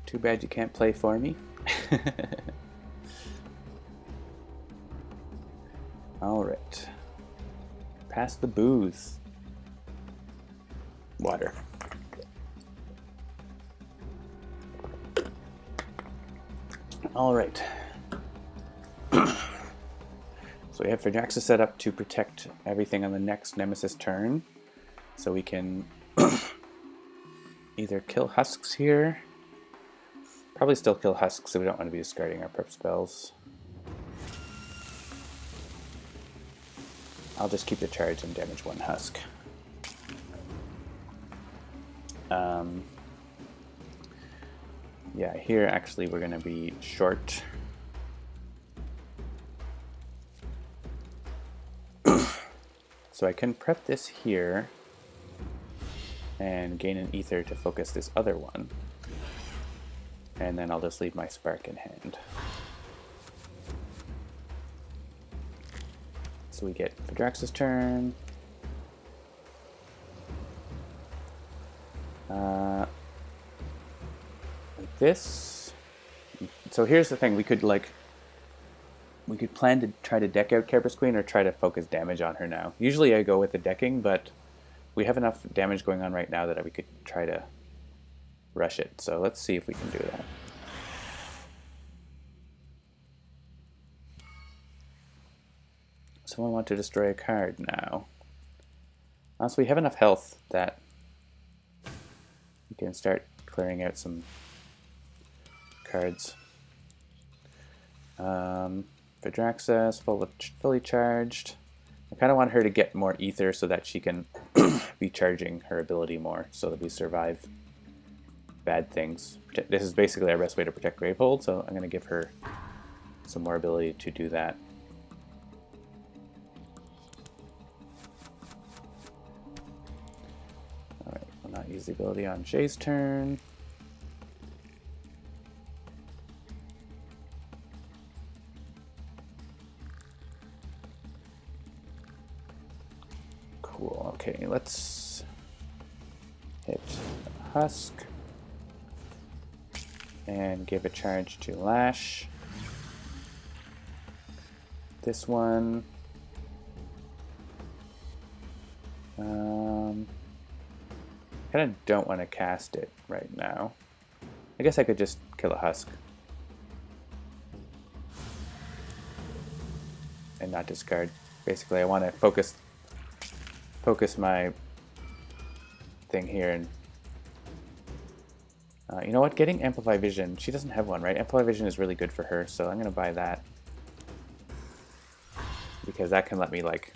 Too bad you can't play for me. Alright. Pass the booze. Water. Alright. So we have Phaedraxa set up to protect everything on the next Nemesis turn. So we can either kill Husks here. Probably still kill Husks, so we don't want to be discarding our prep spells. I'll just keep the charge and damage one Husk. Yeah, here actually we're going to be short. So I can prep this here and gain an ether to focus this other one. And then I'll just leave my spark in hand. So we get Phaedraxa's turn. Like this. So here's the thing, we could plan to try to deck out Carapace Queen or try to focus damage on her now. Usually I go with the decking, but we have enough damage going on right now that we could try to rush it. So let's see if we can do that. Someone want to destroy a card now. So we have enough health that we can start clearing out some cards. Phaedraxa is fully charged. I kind of want her to get more ether so that she can be charging her ability more so that we survive bad things. This is basically our best way to protect Gravehold, so I'm going to give her some more ability to do that. Alright, we'll not use the ability on Shay's turn. Cool, okay, let's hit Husk and give a charge to Lash. This one. Kind of don't want to cast it right now. I guess I could just kill a Husk and not discard. Basically, I want to focus my thing here. And you know what? Getting Amplify Vision. She doesn't have one, right? Amplify Vision is really good for her, so I'm going to buy that because that can let me like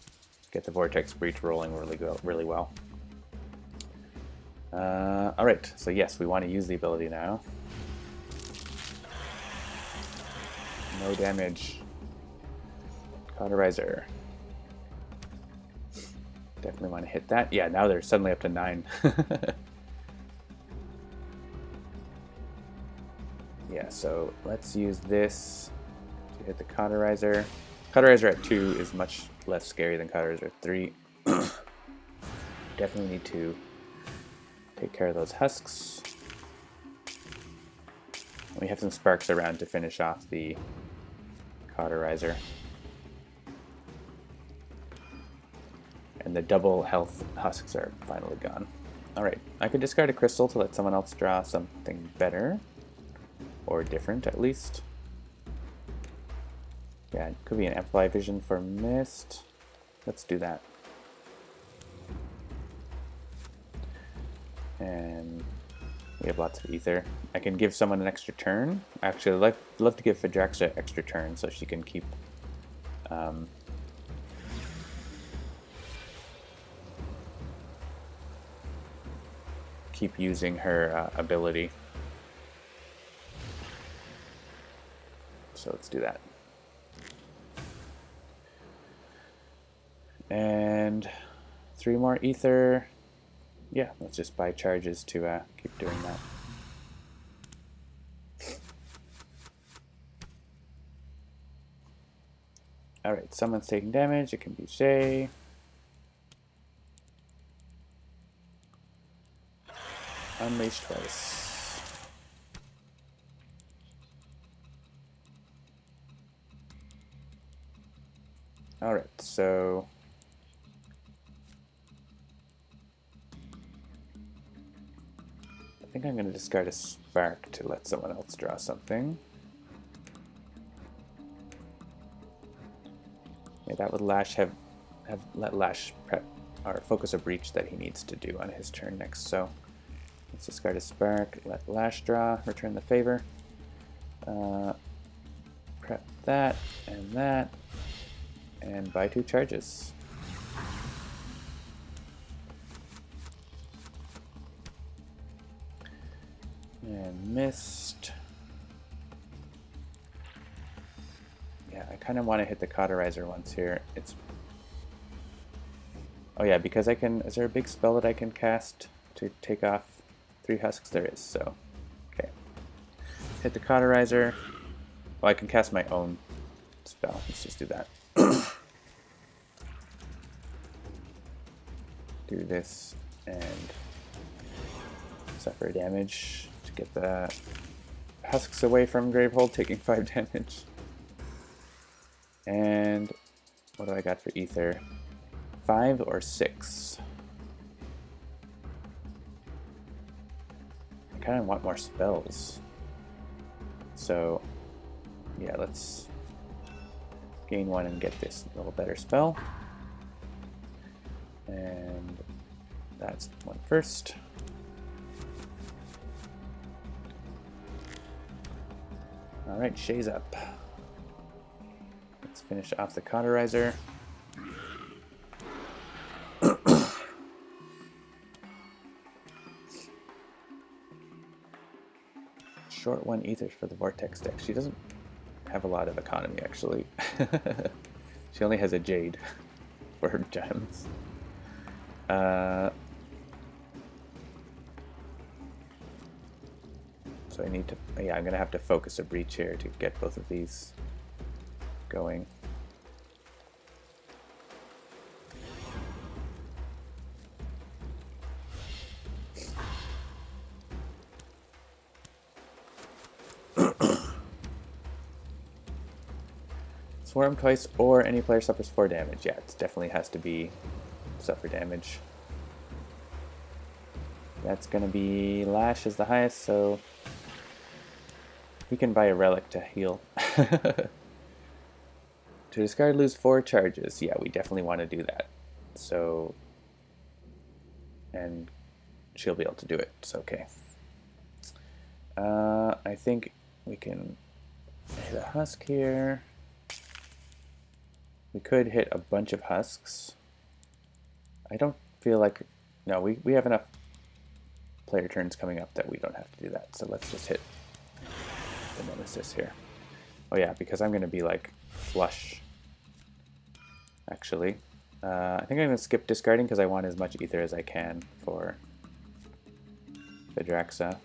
get the Vortex Breach rolling really well. Alright, so yes, we want to use the ability now. No damage. Cauterizer. Definitely want to hit that. Yeah, now they're suddenly up to 9. Yeah, so let's use this to hit the Cauterizer. Cauterizer at 2 is much less scary than Cauterizer at 3. Definitely need to take care of those Husks. We have some sparks around to finish off the Cauterizer. And the double health Husks are finally gone. Alright, I could discard a crystal to let someone else draw something better. Or different, at least. Yeah, it could be an Amplify Vision for Mist. Let's do that. And we have lots of ether. I can give someone an extra turn. Actually, I'd love to give Phaedraxa an extra turn so she can keep using her ability. So let's do that. And 3 more ether. Yeah, let's just buy charges to keep doing that. Alright, someone's taking damage. It can be Shay. Unleash twice. Alright, so I think I'm going to discard a spark to let someone else draw something. Yeah, that would Lash have let Lash prep or focus a breach that he needs to do on his turn next. So let's discard a spark, let Lash draw, return the favor. Prep that, and buy 2 charges. And missed. Yeah, I kind of want to hit the Cauterizer once here. It's... Oh yeah, because I can... Is there a big spell that I can cast to take off 3 husks? There is, so... Okay. Hit the Cauterizer. Well, I can cast my own spell. Let's just do that. Do this and suffer damage to get the husks away from Gravehold, taking 5 damage. And what do I got for Ether? 5 or 6? I kind of want more spells. So, yeah, let's gain 1 and get this little better spell. And that's one first. Alright, Shay's up. Let's finish off the Cauterizer. Short 1 Ethers for the Vortex deck. She doesn't have a lot of economy, actually. She only has a Jade for her gems. So I need to... Yeah, I'm going to have to focus a breach here to get both of these going. Swarm twice or any player suffers 4 damage. Yeah, it definitely has to be suffer damage. That's going to be Lash is the highest, so he can buy a relic to heal. To discard, lose 4 charges. Yeah, we definitely want to do that. So, and she'll be able to do it. It's okay. I think we can hit a husk here. We could hit a bunch of husks. I don't feel like... No, we have enough player turns coming up that we don't have to do that. So let's just hit the Nemesis here. Oh yeah, because I'm going to be like flush. Actually. I think I'm going to skip discarding because I want as much ether as I can for Phaedraxa.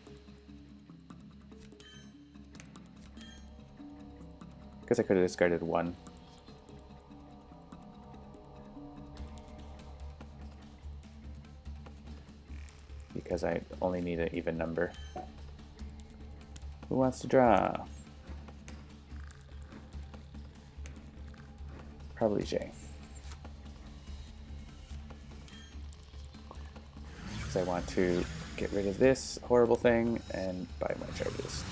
Guess I could have discarded 1. Because I only need an even number. Who wants to draw? Probably Jay. Because I want to get rid of this horrible thing and buy my charges.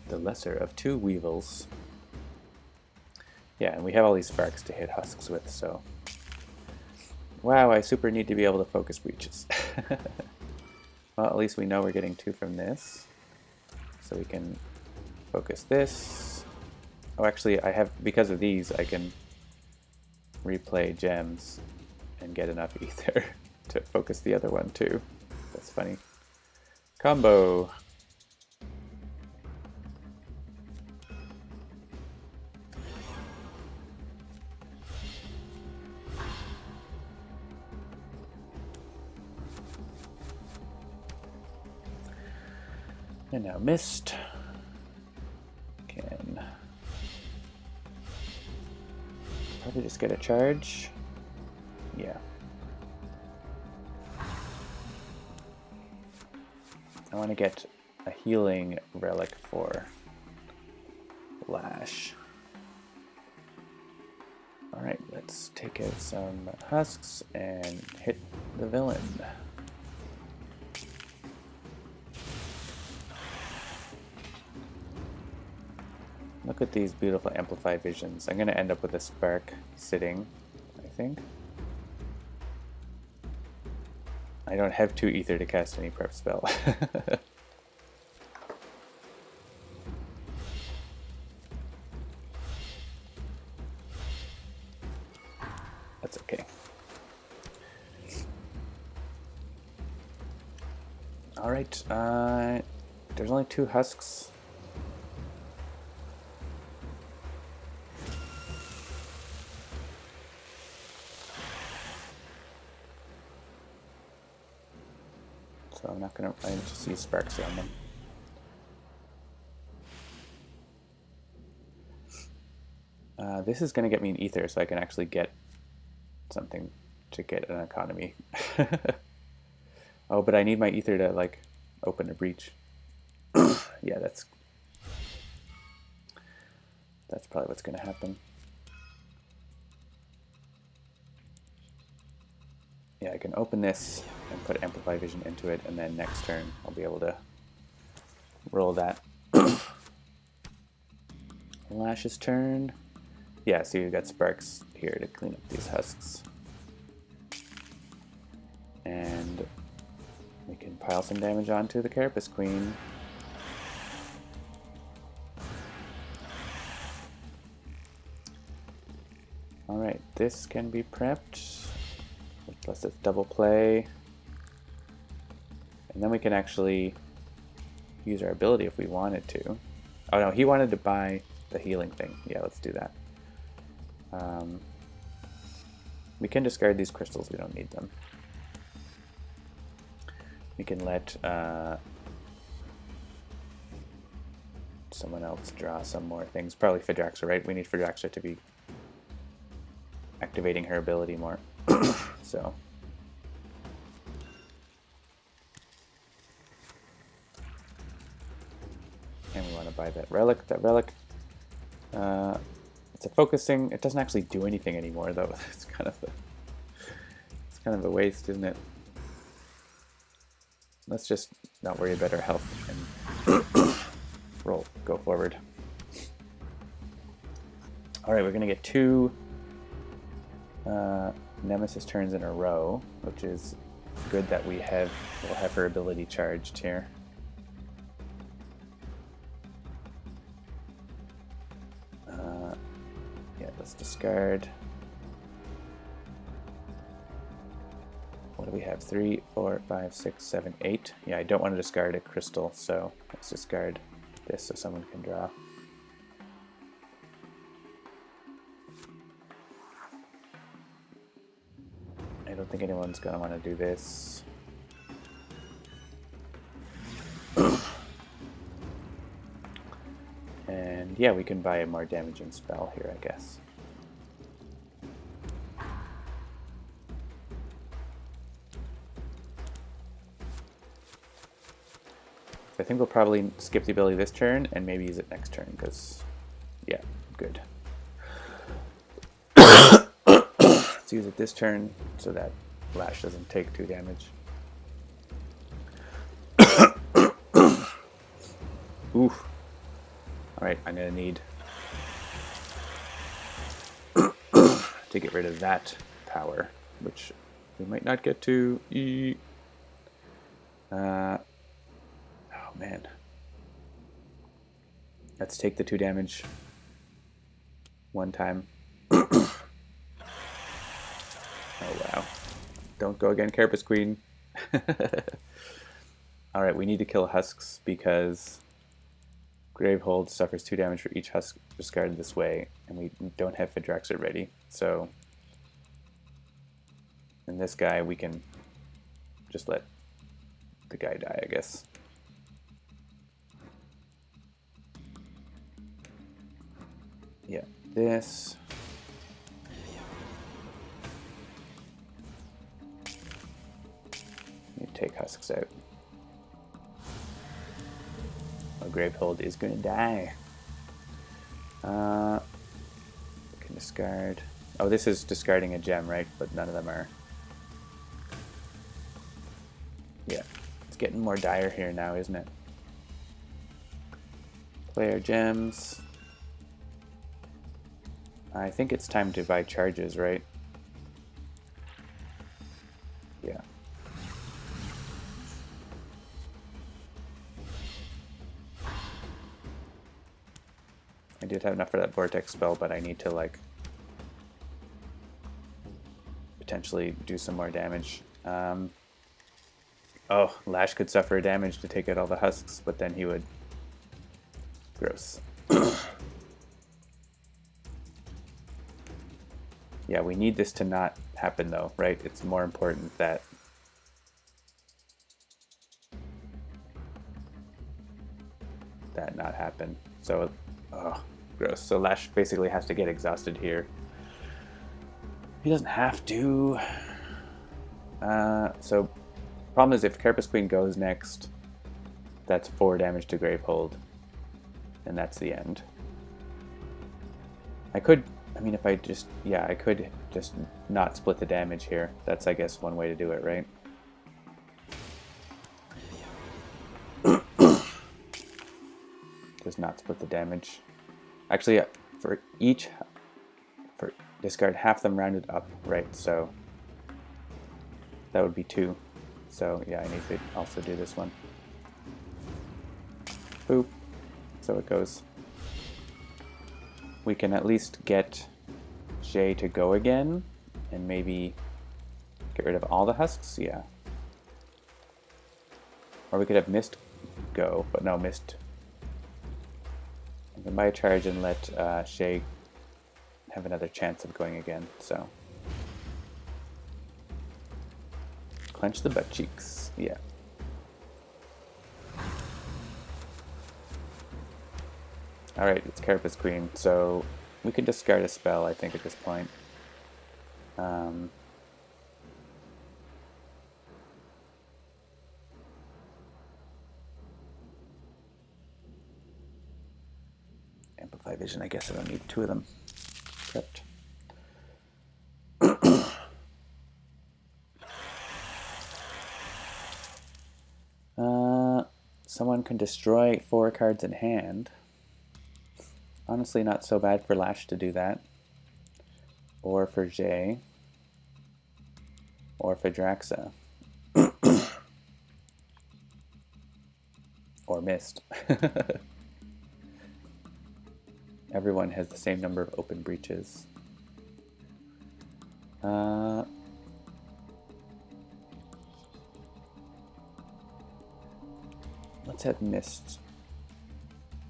The lesser of 2 Weevils. Yeah, and we have all these sparks to hit husks with, so... Wow, I super need to be able to focus breaches. Well, at least we know we're getting 2 from this. So we can focus this. Oh, actually, I have, because of these, I can replay gems and get enough ether to focus the other one, too. That's funny. Combo! And now Mist can probably just get a charge. Yeah. I want to get a healing relic for Lash. Alright, let's take out some husks and hit the villain. Look at these beautiful Amplify visions. I'm going to end up with a spark sitting, I think. I don't have 2 ether to cast any prep spell. That's okay. Alright, there's only 2 husks. So I'm not going to just use sparks on them. This is going to get me an ether, so I can actually get something to get an economy. Oh, but I need my ether to like open a breach. Yeah, that's probably what's going to happen. Yeah, I can open this and put Amplify Vision into it, and then next turn I'll be able to roll that. Lash's turn. Yeah, so you've got Sparks here to clean up these husks. And we can pile some damage onto the Carapace Queen. Alright, this can be prepped. Plus it's double play. And then we can actually use our ability if we wanted to. Oh no, he wanted to buy the healing thing. Yeah, let's do that. We can discard these crystals, we don't need them. We can let someone else draw some more things. Probably Phaedraxa, right? We need Phaedraxa to be activating her ability more. So. And we want to buy that relic. That relic, it's a focusing. It doesn't actually do anything anymore, though. It's kind of a waste, isn't it? Let's just not worry about our health and go forward. All right, we're gonna get 2 Nemesis turns in a row, which is good that we'll have her ability charged here. Yeah, let's discard. What do we have? 3, 4, 5, 6, 7, 8. Yeah, I don't want to discard a crystal, so let's discard this so someone can draw. I don't think anyone's going to want to do this. And yeah, we can buy a more damaging spell here, I guess. So I think we'll probably skip the ability this turn and maybe use it next turn, because, yeah, good. Let's use it this turn so that Lash doesn't take 2 damage. Oof. Alright, I'm going to need to get rid of that power, which we might not get to. Oh man. Let's take the 2 damage one time. Oh wow. Don't go again, Carapace Queen. Alright, we need to kill husks because Gravehold suffers 2 damage for each husk discarded this way, and we don't have Phaedraxa ready. So, in this guy, we can just let the guy die, I guess. Yeah, this. You take husks out. A Gravehold is gonna die. Can discard. Oh, this is discarding a gem, right? But none of them are. Yeah, it's getting more dire here now, isn't it? Player gems. I think it's time to buy charges, right? Yeah. I did have enough for that vortex spell, but I need to like potentially do some more damage. Oh, Lash could suffer damage to take out all the husks, but then he would... Gross. Yeah, we need this to not happen though, right? It's more important that... that not happen. So, oh, gross. So Lash basically has to get exhausted here. He doesn't have to. So, problem is if Carapace Queen goes next, that's 4 damage to Gravehold. And that's the end. I could, I mean, if I just, yeah, I could just not split the damage here. That's, I guess, one way to do it, right? Just not split the damage. Actually, for each, discard half them rounded up, right? So that would be 2. So yeah, I need to also do this one. Boop. So it goes. We can at least get Jay to go again and maybe get rid of all the husks. Yeah. Or we could have Mist go, but no, Mist. I can buy a charge and let Shay have another chance of going again. So clench the butt cheeks. Yeah. Alright, it's Carapace Queen, so we can discard a spell, I think, at this point. Amplify Vision, I guess I don't need 2 of them. Except... someone can destroy 4 cards in hand. Honestly, not so bad for Lash to do that. Or for Jay. Or Phaedraxa. Or Mist. Everyone has the same number of open breaches. Let's have Mist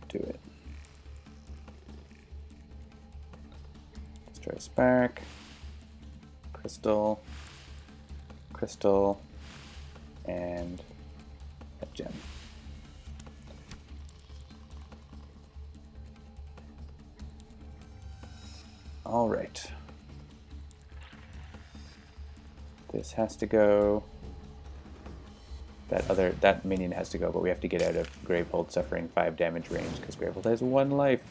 do it. Destroy Spark, Crystal, Crystal, and a gem. All right. This has to go. That minion has to go, but we have to get out of Gravehold suffering 5 damage range because Gravehold has 1 life.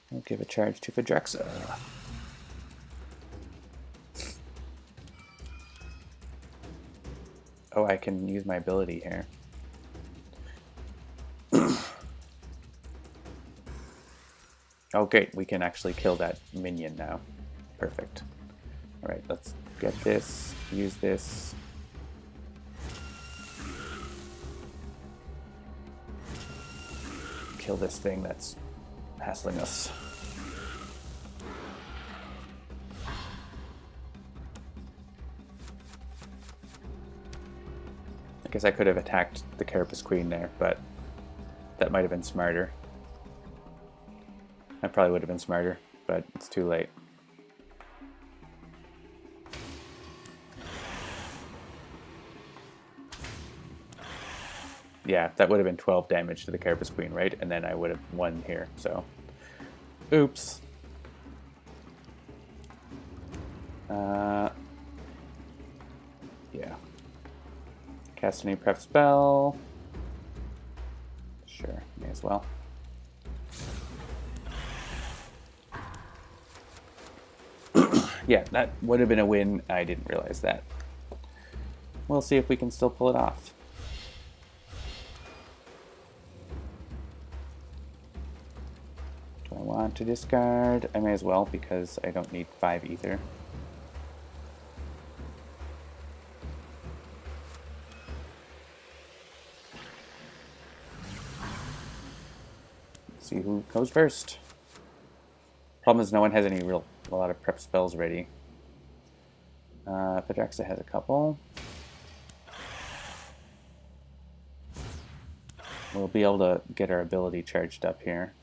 I'll give a charge to Phaedraxa. Oh, I can use my ability here. Oh, great. We can actually kill that minion now. Perfect. Alright, let's get this, use this. Kill this thing that's hassling us. I guess I could have attacked the Carapace Queen there, but that might have been smarter. That probably would have been smarter, but it's too late. Yeah, that would have been 12 damage to the Carapace Queen, right? And then I would have won here, so... Oops. Yeah. Cast any prep spell. Sure, may as well. Yeah, that would have been a win. I didn't realize that. We'll see if we can still pull it off. Do I want to discard? I may as well, because I don't need 5 ether. Let's see who goes first. Problem is no one has a lot of prep spells ready. Phaedraxa has a couple. We'll be able to get our ability charged up here.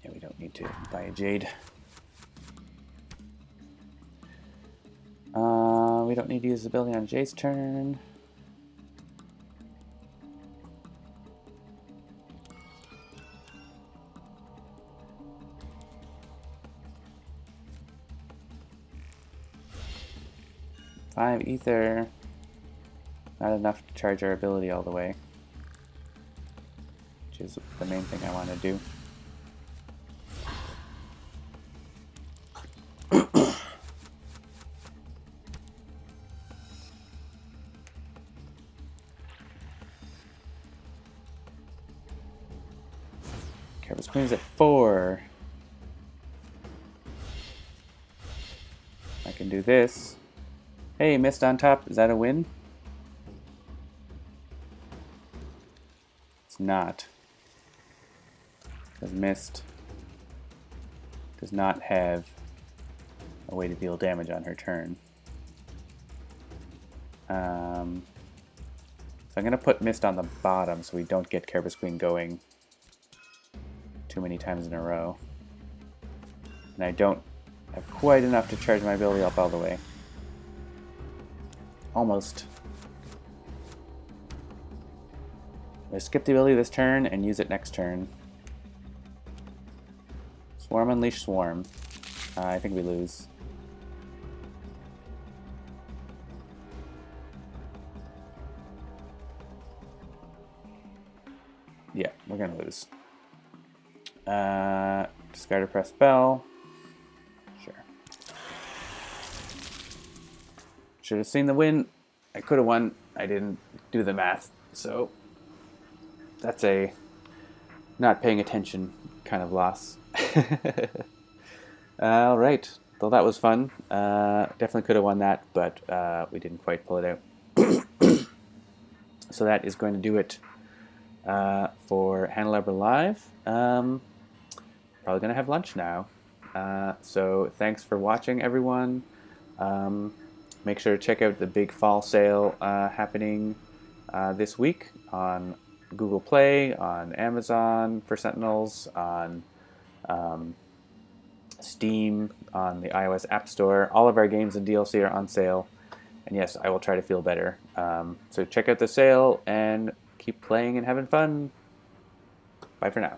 Yeah, we don't need to buy a Jade. We don't need to use the ability on Jade's turn. Five ether. Not enough to charge our ability all the way, which is the main thing I want to do. Carapace Queen's at 4. I can do this. Hey, missed on top. Is that a win? It's not. Because missed does not have a way to deal damage on her turn. So I'm going to put missed on the bottom so we don't get Carapace Queen going too many times in a row. And I don't have quite enough to charge my ability up all the way. Almost. I'm going to skip the ability this turn and use it next turn. Swarm, Unleash, Swarm. I think we lose. Yeah, we're going to lose. Discard a press spell. Sure. Should have seen the win. I could have won. I didn't do the math. So that's a not paying attention kind of loss. All right. Well, that was fun. Definitely could have won that, but we didn't quite pull it out. So that is going to do it for Handelabra Live. Probably going to have lunch now. So thanks for watching, everyone. Make sure to check out the big fall sale happening this week on Google Play, on Amazon for Sentinels, on Steam, on the iOS App Store. All of our games and DLC are on sale. And yes, I will try to feel better. So check out the sale and keep playing and having fun. Bye for now.